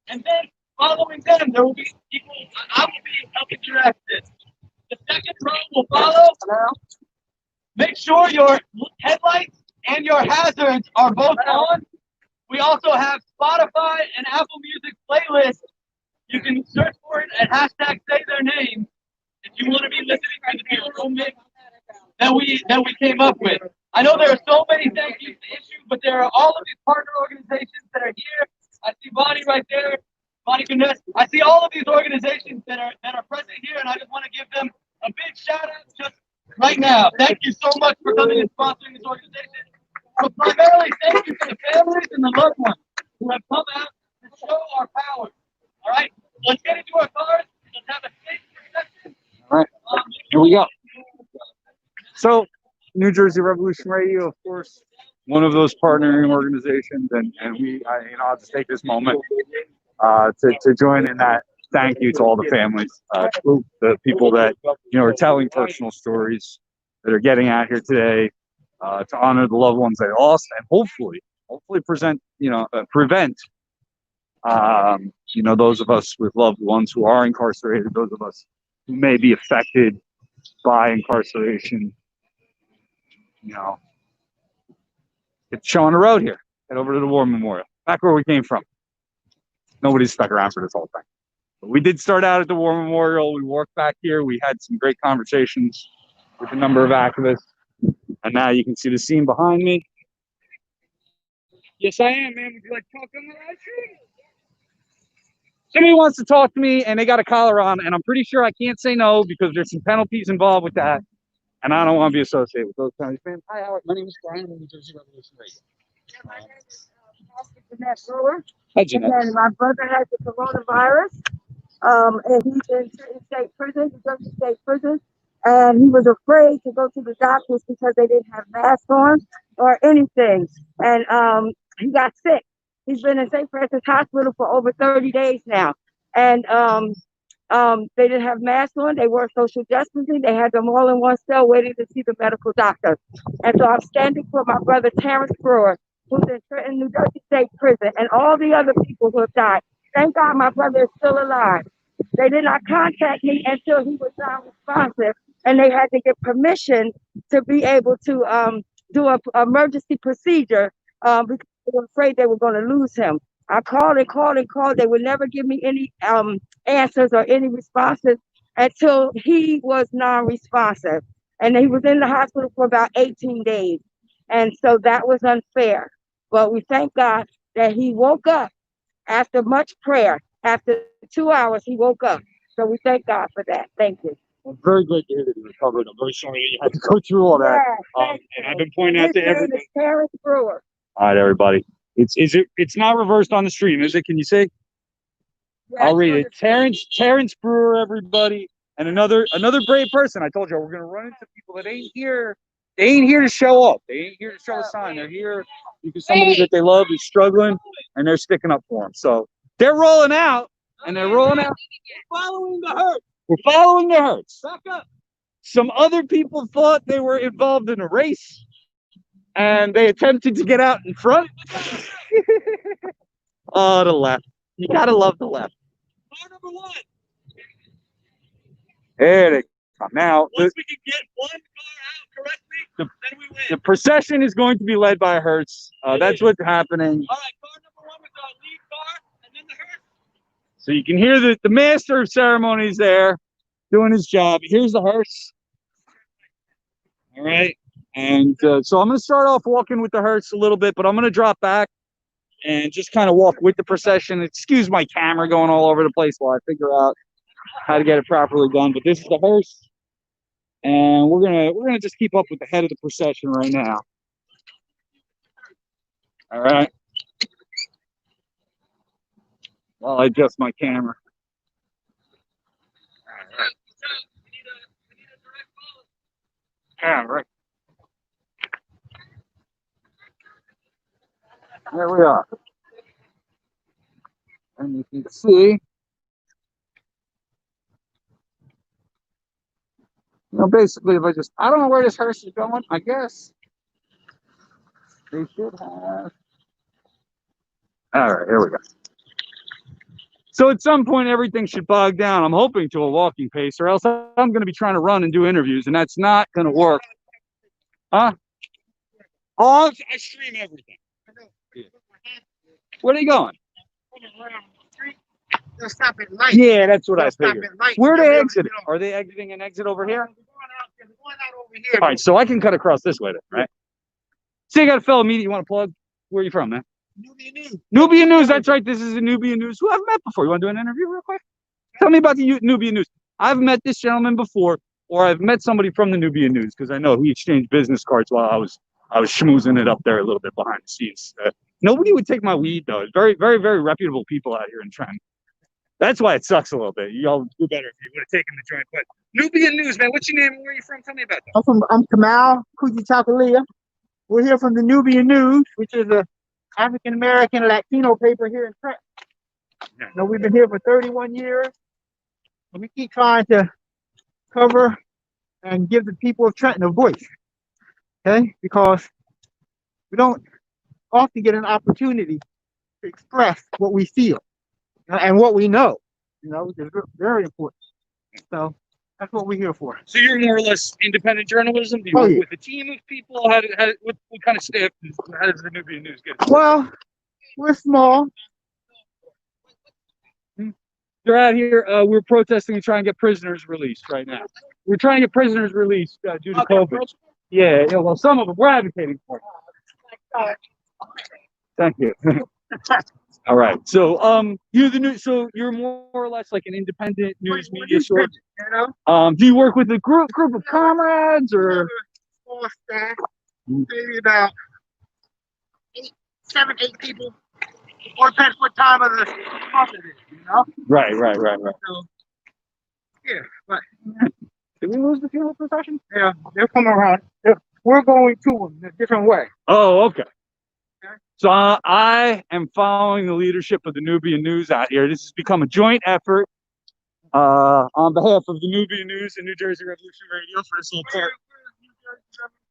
And then following them, there will be people. I will be helping direct this. The second row will follow. Make sure your headlights and your hazards are both on. We also have Spotify and Apple Music playlists. You can search for it at hashtag SayTheirNames if you want to be listening to the beautiful mix that we came up with. I know there are so many thank yous to issue, but there are all of these partner organizations that are here. I see Bonnie right there, Bonnie Gunness. I see all of these organizations that are present here, and I just want to give them a big shout out just right now. Thank you so much for coming and sponsoring this organization. But primarily, thank you to the families and the loved ones who have come out to show our power. All right, let's get into our cars. Let's have a safe reception. All right, here we go. So, New Jersey Revolution Radio, of course, one of those partnering organizations, and I'll just take this moment to join in that thank you to all the families, the people that are telling personal stories, that are getting out here today to honor the loved ones they lost, and hopefully prevent those of us with loved ones who are incarcerated, those of us who may be affected by incarceration. It's showing the road here. Head over to the War Memorial, back where we came from. Nobody's stuck around for this whole thing. But we did start out at the War Memorial. We walked back here. We had some great conversations with a number of activists. And now you can see the scene behind me. Yes, I am, man. Would you like to talk on the live stream? Somebody wants to talk to me and they got a collar on, and I'm pretty sure I can't say no because there's some penalties involved with that. And I don't want to be associated with those kinds of things. Hi, Howard. My name is Brian. I'm in New Jersey Revolution Radio. My name is Pastor Jeanette Brewer. Hi, Jeanette. And my brother has the coronavirus. And he's in Trenton State Prison, New Jersey State Prison. And he was afraid to go to the doctors because they didn't have masks on or anything. And he got sick. He's been in St. Francis Hospital for over 30 days now. And they didn't have masks on. They weren't social distancing. They had them all in one cell waiting to see the medical doctor. And so I'm standing for my brother Terrence Brewer, who's in Trenton, New Jersey State Prison, and all the other people who have died. Thank God my brother is still alive. They did not contact me until he was non-responsive, and they had to get permission to be able to do an emergency procedure because they were afraid they were going to lose him. I called and called and called. They would never give me any answers or any responses until he was non-responsive. And he was in the hospital for about 18 days. And so that was unfair. But we thank God that he woke up after much prayer. After 2 hours, he woke up. So we thank God for that. Thank you. Well, very great to hear that you recovered. I'm very sorry that you had to go through all that. And I've been pointing out to everybody. His name is Terrence Brewer. All right, everybody. It's not reversed on the stream, is it? Can you say? Yes, I'll read it. Terrence Brewer, everybody, and another brave person. I told you we're gonna run into people that ain't here. They ain't here to show up. They ain't here to show a sign. They're here because somebody that they love is struggling, and they're sticking up for them. So they're rolling out, and they're rolling out. Following the hurt. We're following the hurts. Back up. Some other people thought they were involved in a race, and they attempted to get out in front. Oh, the left. You gotta love the left. Car number one. There they come. Now, Once we can get one car out correctly, then we win. the procession is going to be led by Hertz. That's what's happening. All right, car number one was our lead car, and then the hearse. So you can hear the master of ceremonies there doing his job. Here's the hearse. All right. And so I'm going to start off walking with the hearse a little bit, but I'm going to drop back and just kind of walk with the procession. Excuse my camera going all over the place while I figure out how to get it properly done. But this is the hearse, and we're gonna just keep up with the head of the procession right now. All right. While I adjust my camera. All right. There we are. And you can see You know, basically, if I don't know where this hearse is going. I guess they should have. All right, here we go. So at some point, everything should bog down. I'm hoping to a walking pace, or else I'm going to be trying to run and do interviews, and that's not going to work. Huh? Oh, I stream everything. Where are they going? They'll stop at light. Yeah, that's what I They'll stop figured. at light. Where are They'll they be able to exiting? get on. Are they exiting an exit over here? They're going out over here. All right, so I can cut across this way then, right? So you got a fellow media you want to plug? Where are you from, man? Nubian News. Nubian News, that's right. This is a Nubian News who I've met before. You want to do an interview real quick? Tell me about the Nubian News. I've met this gentleman before, or I've met somebody from the Nubian News because I know he exchanged business cards while I was schmoozing it up there a little bit behind the scenes. Nobody would take my weed though. It's very, very, very reputable people out here in Trenton. That's why it sucks a little bit. Y'all do better if you would have taken the joint. But Nubian News, man, what's your name and where are you from? Tell me about that. I'm Kamal Kuji Chakalia. We're here from the Nubian News, which is a African American Latino paper here in Trenton. Yeah. Now, we've been here for 31 years, and we keep trying to cover and give the people of Trenton a voice. Okay, because we don't often get an opportunity to express what we feel and what we know. You know, which is very important. So that's what we're here for. So you're more or less independent journalism? Do you Oh, work yeah. with a team of people? What kind of staff how does the Nubian News get? Well, we're small. They're out here. We're protesting and trying to get prisoners released right now. We're trying to get prisoners released due to COVID. Yeah, well, some of them we're advocating for. Thank you. All right. So, you're the new. So you're more or less like an independent news media source. You know, Do you work with a group of comrades or? small staff, maybe about 7, 8 people. Or depends what time of the month it is, you know? Right. So, yeah, but Did we lose the funeral procession? yeah, they're coming around. We're going to them in a different way. Oh, okay. So I am following the leadership of the Nubian News out here. This has become a joint effort on behalf of the Nubian News and New Jersey Revolution Radio for this little part.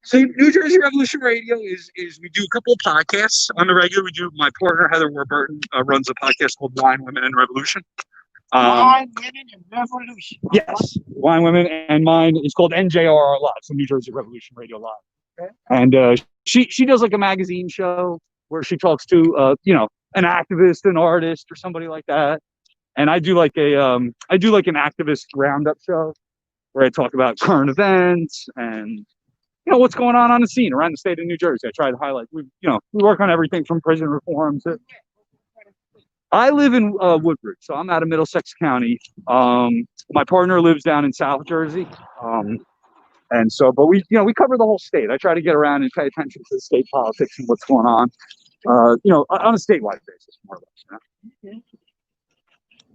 So New Jersey Revolution Radio is we do a couple of podcasts on the regular. We do, my partner Heather Warburton runs a podcast called Wine, Women, and Revolution. Wine, Women, and Revolution. Yes, Wine, Women, and mine is called NJRR Live, so New Jersey Revolution Radio Live. Okay. And she does like a magazine show where she talks to an activist, an artist, or somebody like that. And I do like an activist roundup show where I talk about current events and what's going on the scene around the state of New Jersey. I try to highlight. We work on everything from prison reform to. I live in Woodbridge, so I'm out of Middlesex County. My partner lives down in South Jersey, and so, but we cover the whole state. I try to get around and pay attention to the state politics and what's going on, on a statewide basis, more or less.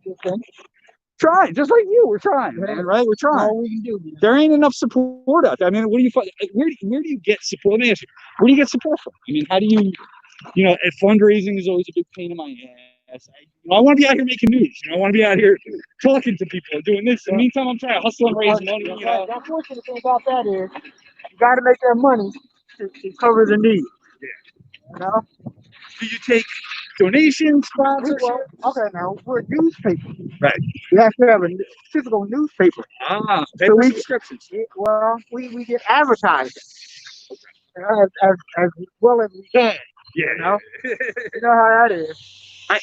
Okay. Trying, just like you, we're trying, man, right? We're trying. All we can do. There ain't enough support out there. I mean, where do you get support? Let me ask you, where do you get support from? I mean, how do you, fundraising is always a big pain in my ass. I want to be out here making news. I want to be out here talking to people, doing this. In the meantime, I'm trying to hustle and raise money. The unfortunate thing about that is you got to make that money to cover the need. Yeah. Do you take donations, sponsors? Okay, now we're a newspaper. Right. We have to have a physical newspaper. Paper we- subscriptions. We get advertising as well as we can. Yeah. You know how that is. I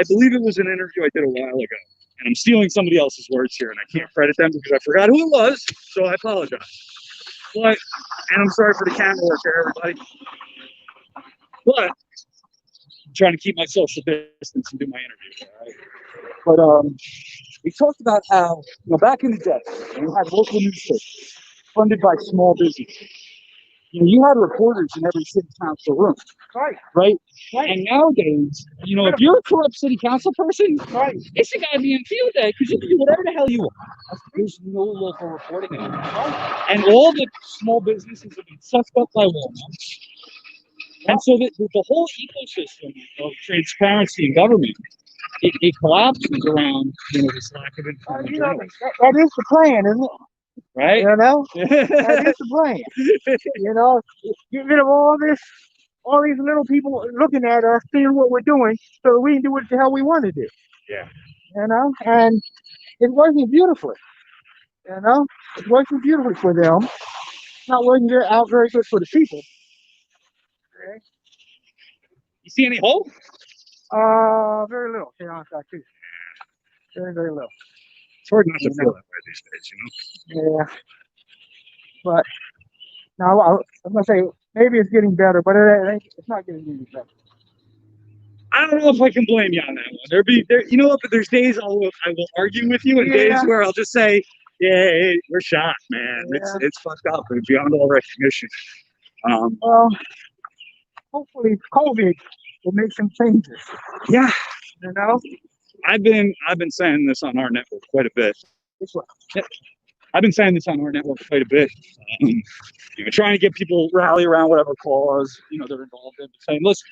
believe it was an interview I did a while ago, and I'm stealing somebody else's words here, and I can't credit them because I forgot who it was, so I apologize. And I'm sorry for the camera work here, everybody. But I'm trying to keep my social distance and do my interview, all right? But we talked about how, back in the day, when we had local newspapers funded by small businesses, you had reporters in every city council room. Right? And nowadays, if you're a corrupt city council person, it's a goddamn field day because you can do whatever the hell you want. There's no local reporting anymore. And all the small businesses have been sucked up by Walmart. And so the whole ecosystem of transparency in government, it collapses around this lack of information. That is the plan, isn't it? right? You know, that is the plan. You know, get rid of all these little people looking at us, seeing what we're doing, so that we can do what the hell we want to do. Yeah. You know, and it's working beautifully. You know, it's working beautifully for them. Not working out very good for the people. Okay. You see any hope? Very little. To be honest, I see. Very, very little. It's hard not to feel that way these days, you know? Yeah. But now I'm gonna say maybe it's getting better, but it's not getting any better. I don't know if I can blame you on that one. You know what? But there's days I will argue with you, and days Yeah. where I'll just say, "Yeah, we're shot, man. Yeah. It's fucked up and beyond all recognition." Well, hopefully COVID will make some changes. Yeah, You know, I've been saying this on our network quite a bit. it's what I've been saying this on our network quite a bit. You know, trying to get people rally around whatever cause they're involved in. Saying, listen,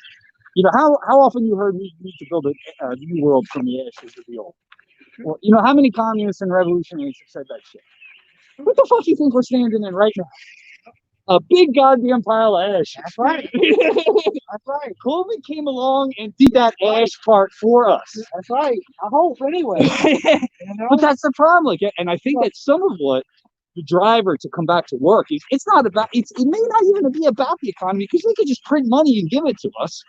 how often you heard we need to build a new world from the ashes of the old? Well, how many communists and revolutionaries have said that shit? What the fuck do you think we're standing in right now? A big goddamn pile of ash. That's right. That's right. COVID came along and did that ash part for us. That's right. I hope anyway. But that's the problem. Like, and I think that some of what the driver to come back to work is, it may not even be about the economy, because they could just print money and give it to us.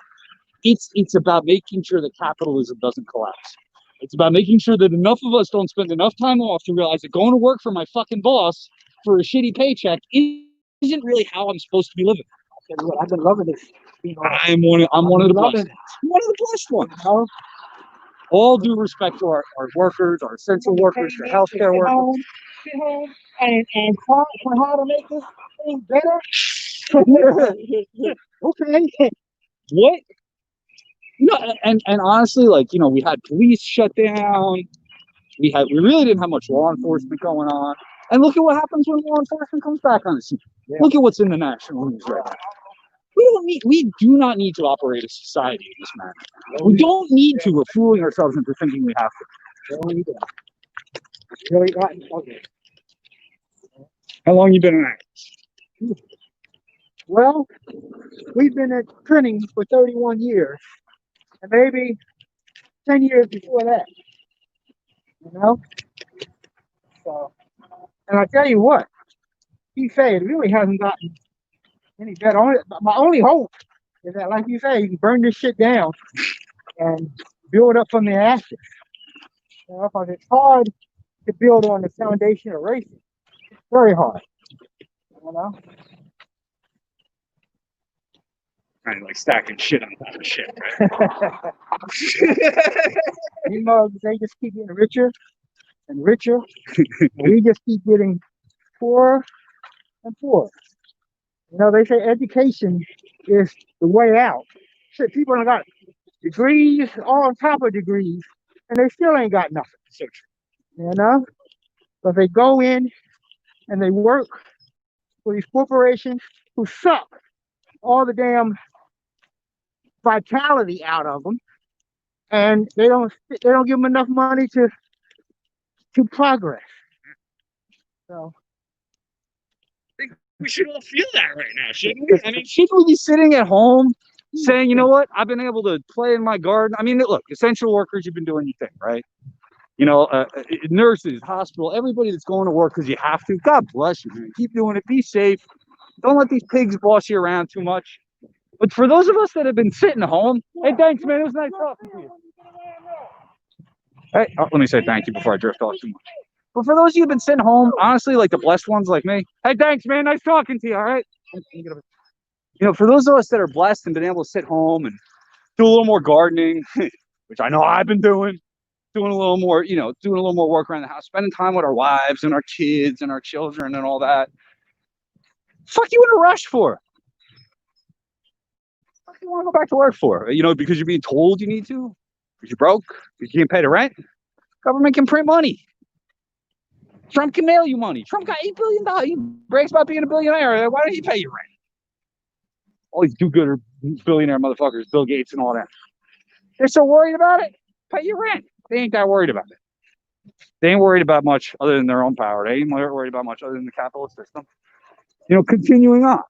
It's about making sure that capitalism doesn't collapse. It's about making sure that enough of us don't spend enough time off to realize that going to work for my fucking boss for a shitty paycheck isn't really how I'm supposed to be living. I've been loving this. I'm one of the blessed. One of the blessed ones. All due respect to our workers, our essential workers, our healthcare workers. Sit home and try for how to make this thing better. Okay. What? And honestly, we had police shut down. We really didn't have much law enforcement going on. And look at what happens when law enforcement comes back on the scene. Yeah. Look at what's in the national news right now. We do not need to operate a society in this manner. We don't need to. We're fooling ourselves into thinking we have to. Okay. How long you been in acting? Well, we've been at printing for 31 years, and maybe 10 years before that. So, and I tell you what, he said it really hasn't gotten any better. My only hope is that, like you say, you can burn this shit down and build up from the ashes. Because it's hard to build on the foundation of racism. It's very hard. Kind of like stacking shit on top of shit, right? They just keep getting richer and richer, and we just keep getting poorer and poorer. They say education is the way out. Shit, people have got degrees on top of degrees, and they still ain't got nothing. So true. But they go in and they work for these corporations who suck all the damn vitality out of them, and they don't give them enough money to progress. So we should all feel that right now, shouldn't we? I mean, shouldn't we be sitting at home saying, you know what, I've been able to play in my garden? I mean, look, essential workers, you've been doing your thing, right? Nurses, hospital, everybody that's going to work because you have to. God bless you, man. Keep doing it. Be safe. Don't let these pigs boss you around too much. But for those of us that have been sitting home, hey, thanks, man. It was nice talking to you. Hey, let me say thank you before I drift off too much. But for those of you who've been sitting home, honestly, like the blessed ones like me, hey, thanks, man. Nice talking to you. All right. For those of us that are blessed and been able to sit home and do a little more gardening, which I know I've been doing a little more, doing a little more work around the house, spending time with our wives and our kids and our children and all that. Fuck you in a rush for? What do you want to go back to work for? Because you're being told you need to? Because you're broke? Because you can't pay the rent? Government can print money. Trump can mail you money. Trump got $8 billion. He brags about being a billionaire. Why don't he pay you rent? All these do-gooder billionaire motherfuckers, Bill Gates and all that. They're so worried about it, pay your rent. They ain't that worried about it. They ain't worried about much other than their own power. They ain't worried about much other than the capitalist system. You know, continuing on.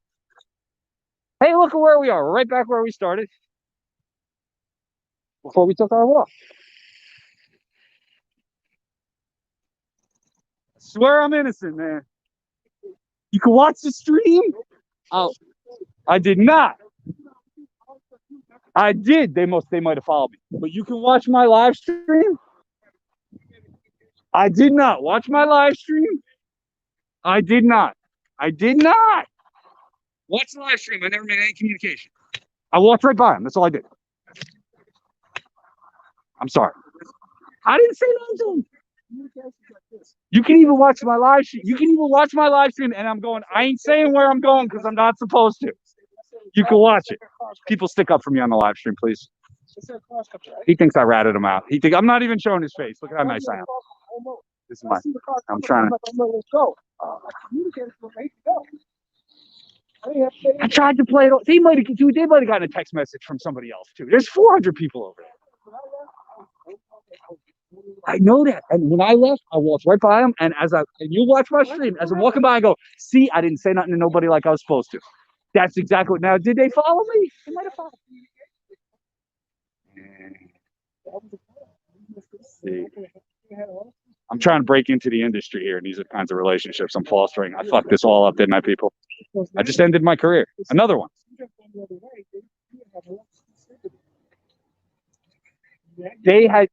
Hey, look at where we are. We're right back where we started before we took our walk. I swear I'm innocent, man. You can watch the stream. Oh, I did not. I did. They might have followed me. But you can watch my live stream. I did not watch my live stream. I did not. I did not watch the live stream. I never made any communication. I walked right by him. That's all I did. I'm sorry. I didn't say nothing to him. You can even watch my live stream. You can even watch my live stream, and I'm going. I ain't saying where I'm going because I'm not supposed to. You can watch it. People stick up for me on the live stream, please. He thinks I ratted him out. He think I'm not even showing his face. Look at how nice I am. This is my. I'm trying to. I tried to play it. They might have gotten a text message from somebody else too. There's 400 people over there. I know that. And when I left, I walked right by him. And and you watch my stream, as I'm walking by, I go, see, I didn't say nothing to nobody like I was supposed to. That's exactly what. Now, did they follow me? They might have followed me. See. I'm trying to break into the industry here, and these are the kinds of relationships I'm fostering. I fucked this all up, didn't I, people? I just ended my career. Another one.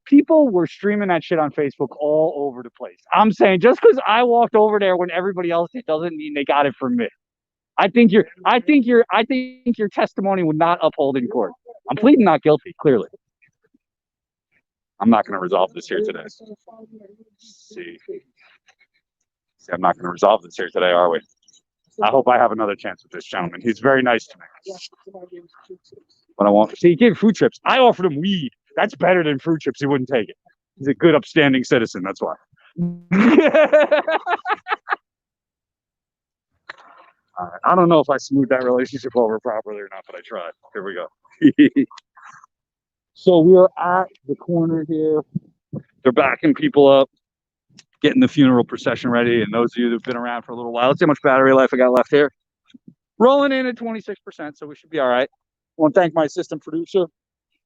People were streaming that shit on Facebook all over the place. I'm saying just because I walked over there when everybody else did doesn't mean they got it from me. I think your testimony would not uphold in court. I'm pleading not guilty, clearly. I'm not going to resolve this here today. See, I'm not going to resolve this here today, are we? I hope I have another chance with this gentleman. He's very nice to me. But I won't. See, he gave fruit chips. I offered him weed. That's better than fruit chips. He wouldn't take it. He's a good, upstanding citizen. That's why. I don't know if I smoothed that relationship over properly or not, but I tried. Here we go. So we're at the corner here. They're backing people up, getting the funeral procession ready. And those of you who've been around for a little while, let's see how much battery life I got left here. Rolling in at 26%, so we should be all right. I want to thank my assistant producer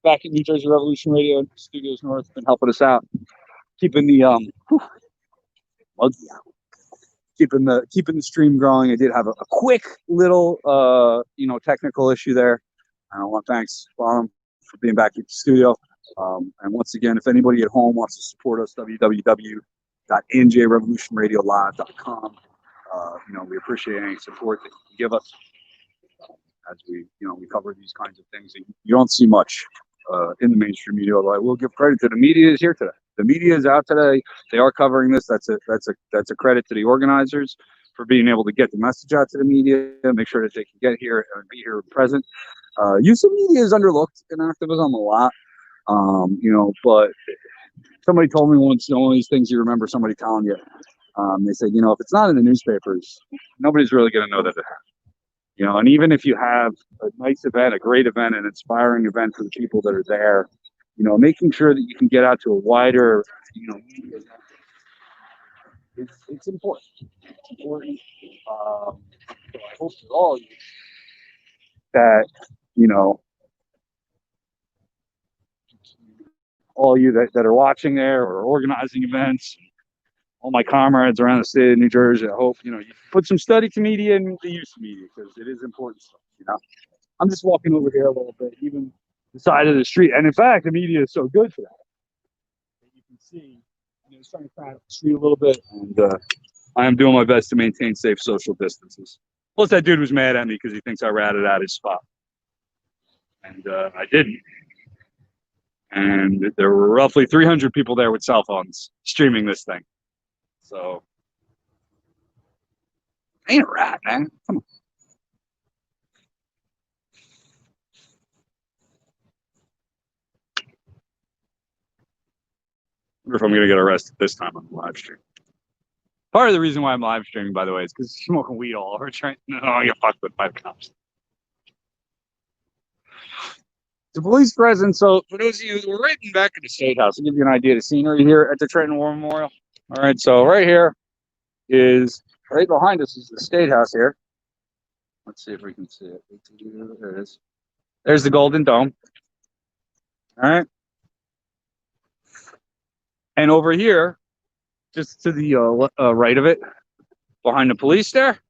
back at New Jersey Revolution Radio Studios North, been helping us out, keeping the keeping the stream growing. I did have a quick little technical issue there. I want to thanks for being back at the studio. And once again, if anybody at home wants to support us, www.njrevolutionradiolive.com. We appreciate any support that you can give us as we cover these kinds of things. You don't see much in the mainstream media, although I will give credit to the media is here today. The media is out today. They are covering this. That's a credit to the organizers for being able to get the message out to the media, make sure that they can get here and be here present. Use of media is underlooked in activism a lot. But somebody told me once, one of these things you remember somebody telling you. They said, if it's not in the newspapers, nobody's really going to know that it happened. And even if you have a nice event, a great event, an inspiring event for the people that are there, making sure that you can get out to a wider, it's important. It's important. So I hope for all of you that, all you that are watching there or organizing events, all my comrades around the state of New Jersey, I hope, you put some study to media and the use of media, because it is important stuff, I'm just walking over here a little bit, even the side of the street. And in fact, the media is so good for that. You can see, it's trying to crowd up the street a little bit. And I am doing my best to maintain safe social distances. Plus, that dude was mad at me because he thinks I ratted out his spot. And I didn't. And there were roughly 300 people there with cell phones streaming this thing. So, ain't a rat, man. Come on. I wonder if I'm going to get arrested this time on the live stream. Part of the reason why I'm live streaming, by the way, is because smoking weed all over Trenton. No, I get fucked with by the cops. The police presence. So for those of you, we're right in back of the State House. To give you an idea of the scenery here at the Trenton Memorial. All right, so right here is, right behind us is the State House here. Let's see if we can see it. There it is. There's the Golden Dome. All right. And over here, just to the right of it, behind the police there.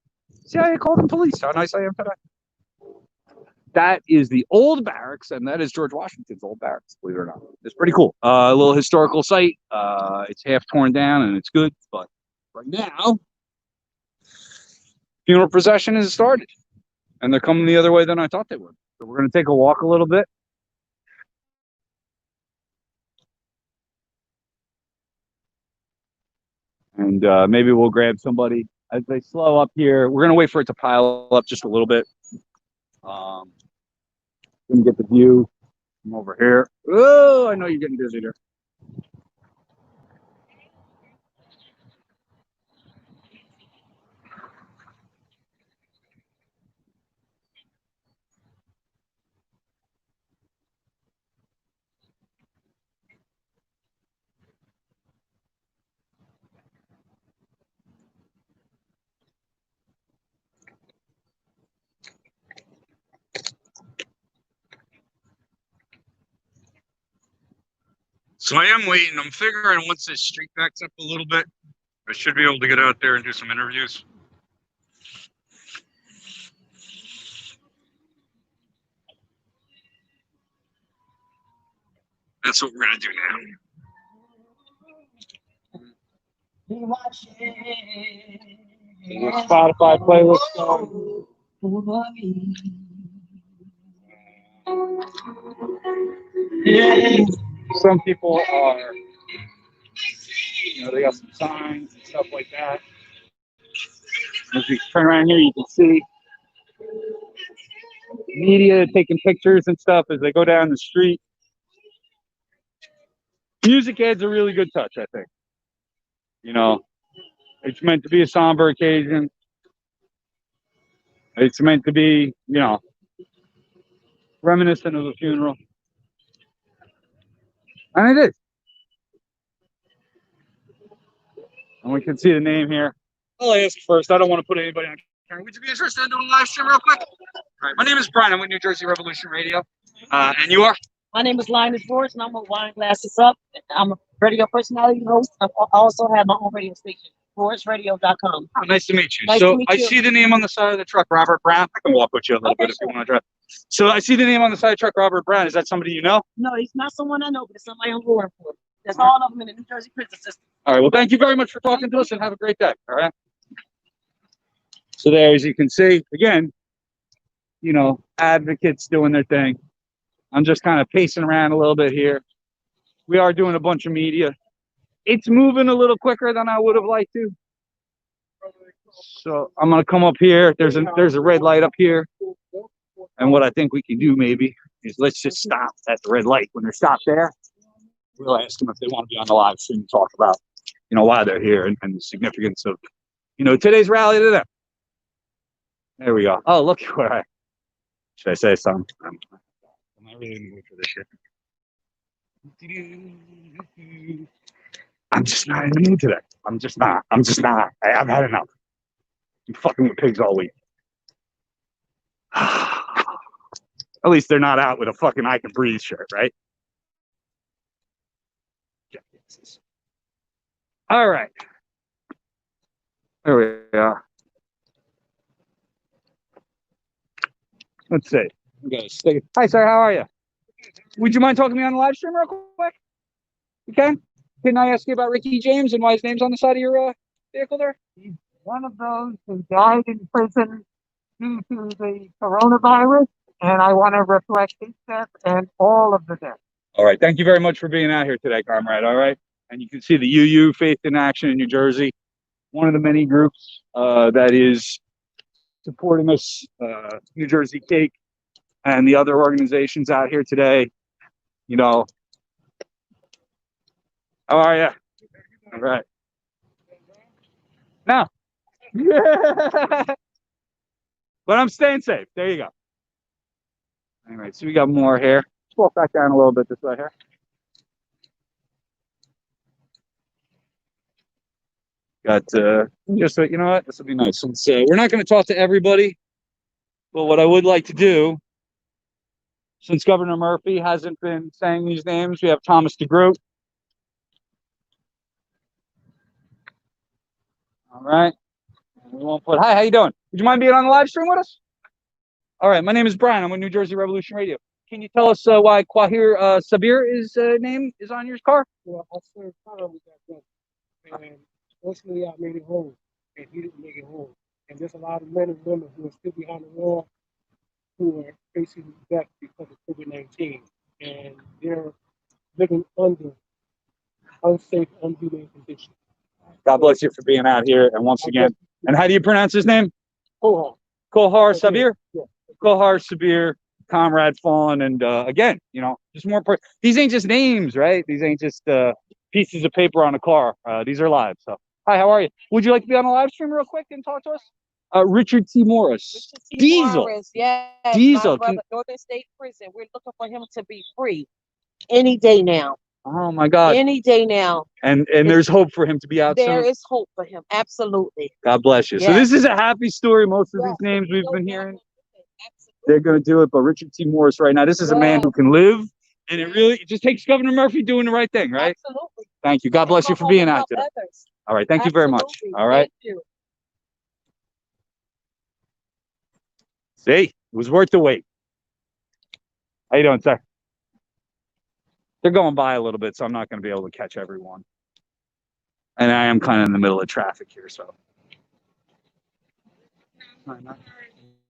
See how you call them police? How nice I am today. That is the old barracks, and that is George Washington's old barracks, believe it or not. It's pretty cool. A little historical site. It's half torn down, and it's good. But right now, funeral procession has started, and they're coming the other way than I thought they would. So we're going to take a walk a little bit. And maybe we'll grab somebody as they slow up here. We're going to wait for it to pile up just a little bit. Gonna get the view from over here. Oh, I know you're getting busy there. So I am waiting. I'm figuring once this street backs up a little bit, I should be able to get out there and do some interviews. That's what we're gonna do now. Spotify playlist going. Some people are, they got some signs and stuff like that. As you turn around here, you can see media taking pictures and stuff as they go down the street. Music adds a really good touch, I think. It's meant to be a somber occasion. It's meant to be, reminiscent of a funeral. And it is. And we can see the name here. I'll ask first. I don't want to put anybody on camera. Would you be interested in doing a live stream real quick? All right. My name is Brian. I'm with New Jersey Revolution Radio. And you are? My name is Linus Forrest, and I'm with Wine Glasses Up. I'm a radio personality host. I also have my own radio station, ForrestRadio.com. Oh, nice to meet you. Nice so to meet I you. see the name on the side of the truck, Robert Brown. I can walk with you a little bit if you want to drive. So I see the name on the side of the truck, Robert Brown. Is that somebody you know? No, he's not someone I know, but it's somebody I'm working for. There's all of them in the New Jersey prison system. All right. Well, thank you very much for talking to us, and have a great day. All right. So there, as you can see, again, advocates doing their thing. I'm just kind of pacing around a little bit here. We are doing a bunch of media. It's moving a little quicker than I would have liked to. So I'm gonna come up here. There's a red light up here. And what I think we can do maybe is let's just stop at the red light. When they're stopped there, we'll ask them if they want to be on the live stream and talk about, why they're here and the significance of, today's rally to them. There we go. Oh, look where should I say something? I'm not really in the mood for this shit. I'm just not in the mood today. I'm just not. I've had enough. I'm fucking with pigs all week. At least they're not out with a fucking I Can Breathe shirt, right? All right. There we are. Let's see. Hi, sir. How are you? Would you mind talking to me on the live stream real quick? You can? Can I ask you about Ricky James and why his name's on the side of your vehicle there? He's one of those who died in prison due to the coronavirus, and I want to reflect his death and all of the deaths. All right. Thank you very much for being out here today, comrade. All right. And you can see the UU, Faith in Action in New Jersey, one of the many groups that is supporting us, New Jersey Cake, and the other organizations out here today. How are you? All right. Now, but I'm staying safe. There you go. All right, so we got more here. walk back down a little bit this way here. Got just so you know what, this will be nice. Since we're not going to talk to everybody, but what I would like to do, since Governor Murphy hasn't been saying these names, we have Thomas DeGroot. All right. We won't put, hi, how you doing? Would you mind being on the live stream with us? All right, my name is Brian. I'm with New Jersey Revolution Radio. Can you tell us why Quahir Sabir is name is on your car? Well, I served time with that brother, and fortunately I made it home, and he didn't make it home. And there's a lot of men and women who are still behind the wall who are facing death because of COVID-19, and they're living under unsafe, inhumane conditions. God bless you for being out here. And once again, and how do you pronounce his name? Kohar. Kohar Sabir? Yeah. Kohar Sabir, Comrade Fawn, and again, you know, just more. These ain't just names, right? These ain't just pieces of paper on a car. These are live. So, hi, how are you? Would you like to be on a live stream real quick and talk to us? Richard T. Morris. Richard T. Diesel. Morris, yes, Diesel. my brother, Northern State Prison. We're looking for him to be free any day now. Oh my God. Any day now. And there's hope for him to be out There soon. is hope for him. Absolutely. God bless you. Yes. So this is a happy story. Most of Yes, these names we've no been doubt. hearing, Absolutely. they're going to do it. But Richard T. Morris right now, this is a man who can live. And it really, it just takes Governor Murphy doing the right thing, right? Absolutely. Thank you. God bless you for being out today. All right. Thank you very much. Absolutely. All right. Thank you. See, it was worth the wait. How you doing, sir? They're going by a little bit, so I'm not going to be able to catch everyone. And I am kind of in the middle of traffic here, so.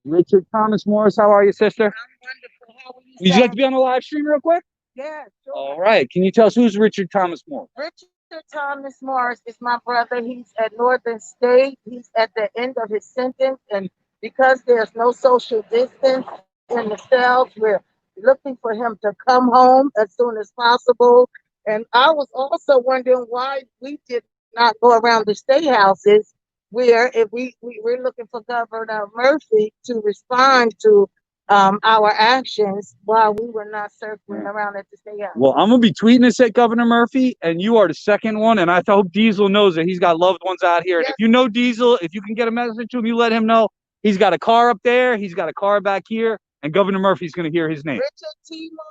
Richard Thomas Morris, how are you, sister? I'm wonderful. How are you? Would you like to be on the live stream real quick? Yeah, sure. All right. Can you tell us who's Richard Thomas Morris? Richard Thomas Morris is my brother. He's at Northern State. He's at the end of his sentence, and because there's no social distance in the cells, we're looking for him to come home as soon as possible. And I was also wondering why we did not go around the state houses, where if we're looking for Governor Murphy to respond to our actions while we were not circling around at the state house. Well, I'm going to be tweeting this at Governor Murphy, and you are the second one. And I hope Diesel knows that he's got loved ones out here. And Yes. if you know Diesel, if you can get a message to him, you let him know. He's got a car up there. He's got a car back here. And Governor Murphy's going to hear his name.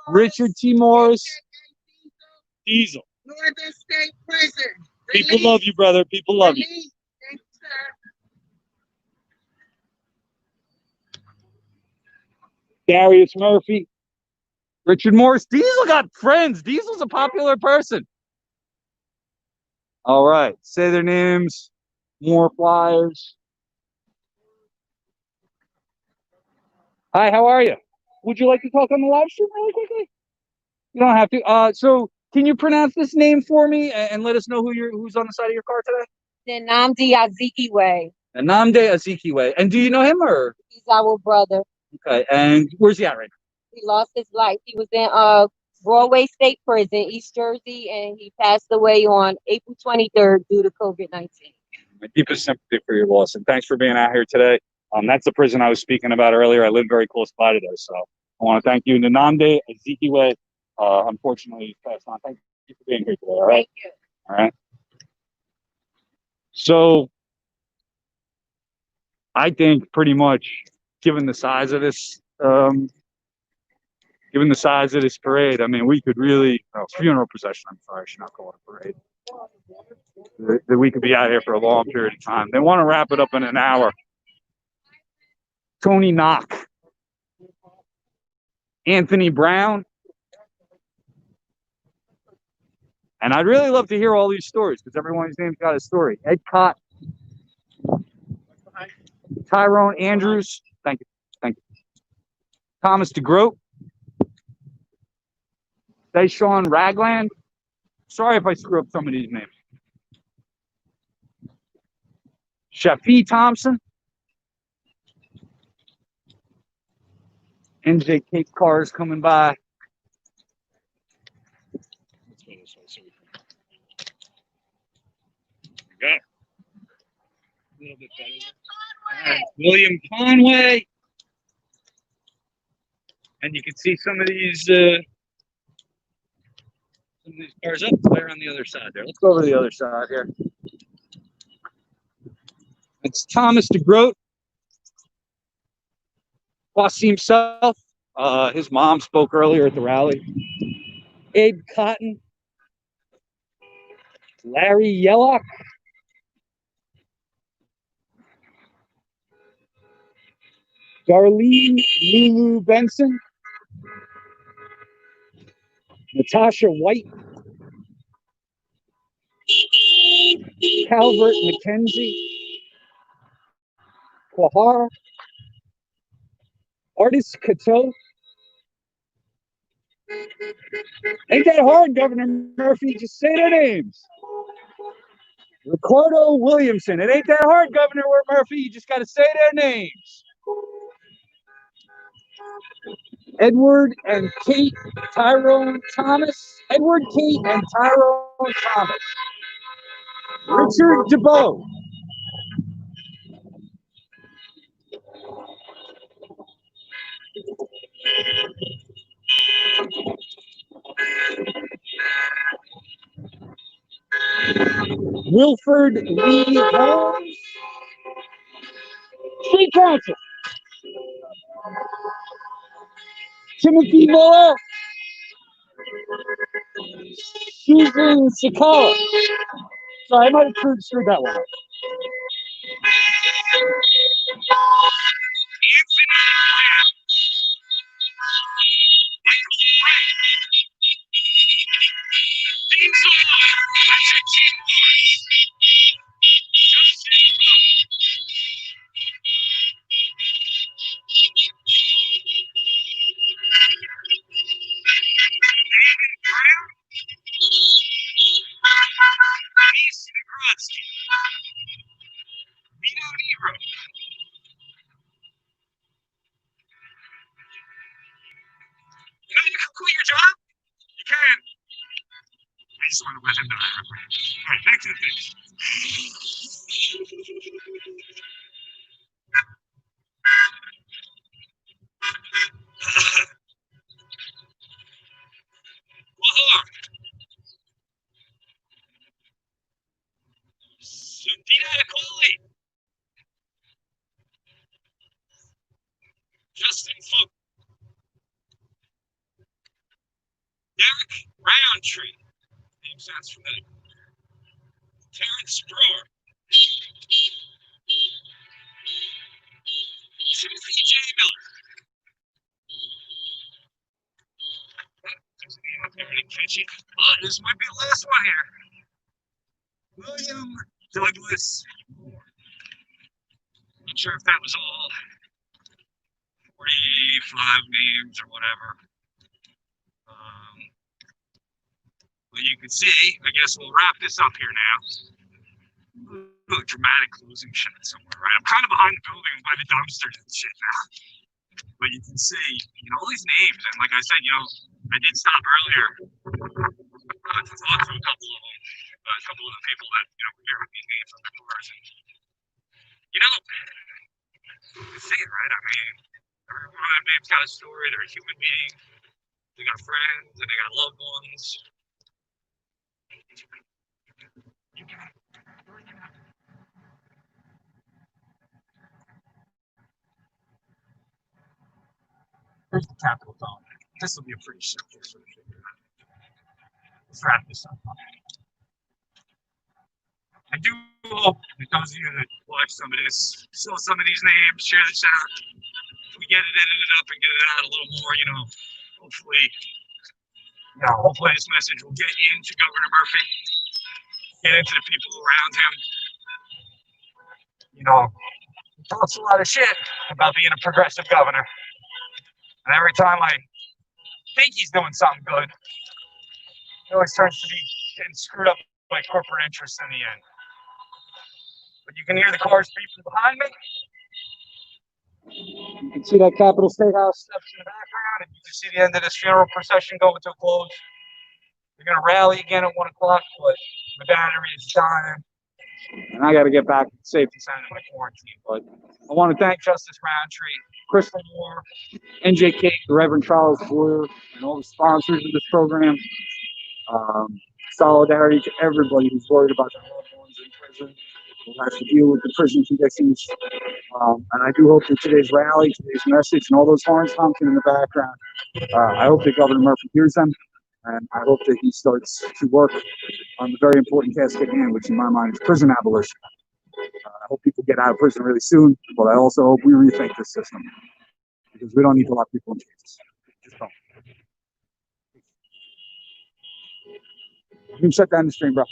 Richard T. Morris. Diesel. Northern State Prison. People love you, brother. People love you. Release. Thank you, sir. Darius Murphy. Richard Morris. Diesel got friends. Diesel's a popular person. All right. Say their names. More flyers. Hi, how are you? Would you like to talk on the live stream really quickly? You don't have to. So can you pronounce this name for me and let us know who's on the side of your car today? Nnamdi Azikiwe. Nnamdi Azikiwe. And do you know him or? He's our brother. Okay. And where's he at right now? He lost his life. He was in Broadway State Prison, East Jersey, and he passed away on April 23rd due to COVID-19. My deepest sympathy for your loss, and thanks for being out here today. That's the prison I was speaking about earlier. I live very close by to there, so I want to thank you. Nnamdi Azikiwe, unfortunately, he's passed on. Thank you for being here today. All right. Thank you. All right. So, I think pretty much, given the size of this, parade, I mean, we could really funeral procession. I'm sorry, I should not call it a parade. That we could be out here for a long period of time. They want to wrap it up in an hour. Tony Knock, Anthony Brown, and I'd really love to hear all these stories because everyone's name's got a story. Ed Cott, Tyrone Andrews, thank you. Thomas DeGroat, Deshaun Ragland. Sorry if I screw up some of these names. Shafi Thompson. NJ Cape cars coming by. Let's go this way so we can. Got a little bit better. William Conway. And you can see some of these some of these cars up. Clear on the other side there. Let's go over to the other side here. It's Thomas DeGroat, Bossy himself. His mom spoke earlier at the rally. Abe Cotton, Larry Yellock, Darlene Lulu Benson, Natasha White, Calvert McKenzie, Quahar, Artis Cateau. Ain't that hard, Governor Murphy? Just say their names. Ricardo Williamson. It ain't that hard, Governor Murphy. You just got to say their names. Edward and Kate Tyrone Thomas. Edward, Kate, and Tyrone Thomas. Richard DeBow. Wilford Lee Holmes. State Council. Timothy Miller. Susan Sakala. Sorry, I might have screwed that one up. Quit your job? You can. I just want to let him know. Right, back to the finish. Justin Funk. Derek Roundtree. Name sounds familiar. Terrence Brewer. Timothy J. Miller. Doesn't even have everything catchy. This might be the last one here. William Douglas Moore. Not sure if that was all 45 names or whatever. But you can see, I guess we'll wrap this up here now. Ooh, dramatic closing shot somewhere, right? I'm kind of behind the building by the dumpsters and shit now. But you can see, all these names. And like I said, I did stop earlier to talk to a couple of them, a couple of the people that, were here with these names on the doors. And, I say it right. I mean, every one of them names got a story. They're a human being. They got friends and they got loved ones. Here's the Capitol Zone. This will be a pretty simple sort of figure out. Let's wrap this up. I do hope that those of you that watch some of this, saw some of these names, share this out. If we get it edited up and get it out a little more, hopefully this message will get into Governor Murphy, get into the people around him. He talks a lot of shit about being a progressive governor. And every time I think he's doing something good, it always turns to be getting screwed up by corporate interests in the end. But you can hear the cars beeping behind me. You can see that Capitol State House steps in the background, and you can see the end of this funeral procession going to a close. We're going to rally again at 1 o'clock, but my battery is dying, and I got to get back to the safety center in my quarantine. But I want to thank Justice Roundtree, Crystal Moore, NJ Kate, the Reverend Charles Boyer, and all the sponsors of this program. Solidarity to everybody who's worried about their loved ones in prison, who has to deal with the prison conditions. And I do hope that today's rally, today's message, and all those horns honking in the background, I hope that Governor Murphy hears them, and I hope that he starts to work on the very important task at hand, which in my mind is prison abolition. I hope people get out of prison really soon, but I also hope we rethink this system, because we don't need to lock people in cages. Just don't. You can shut down the stream, bro.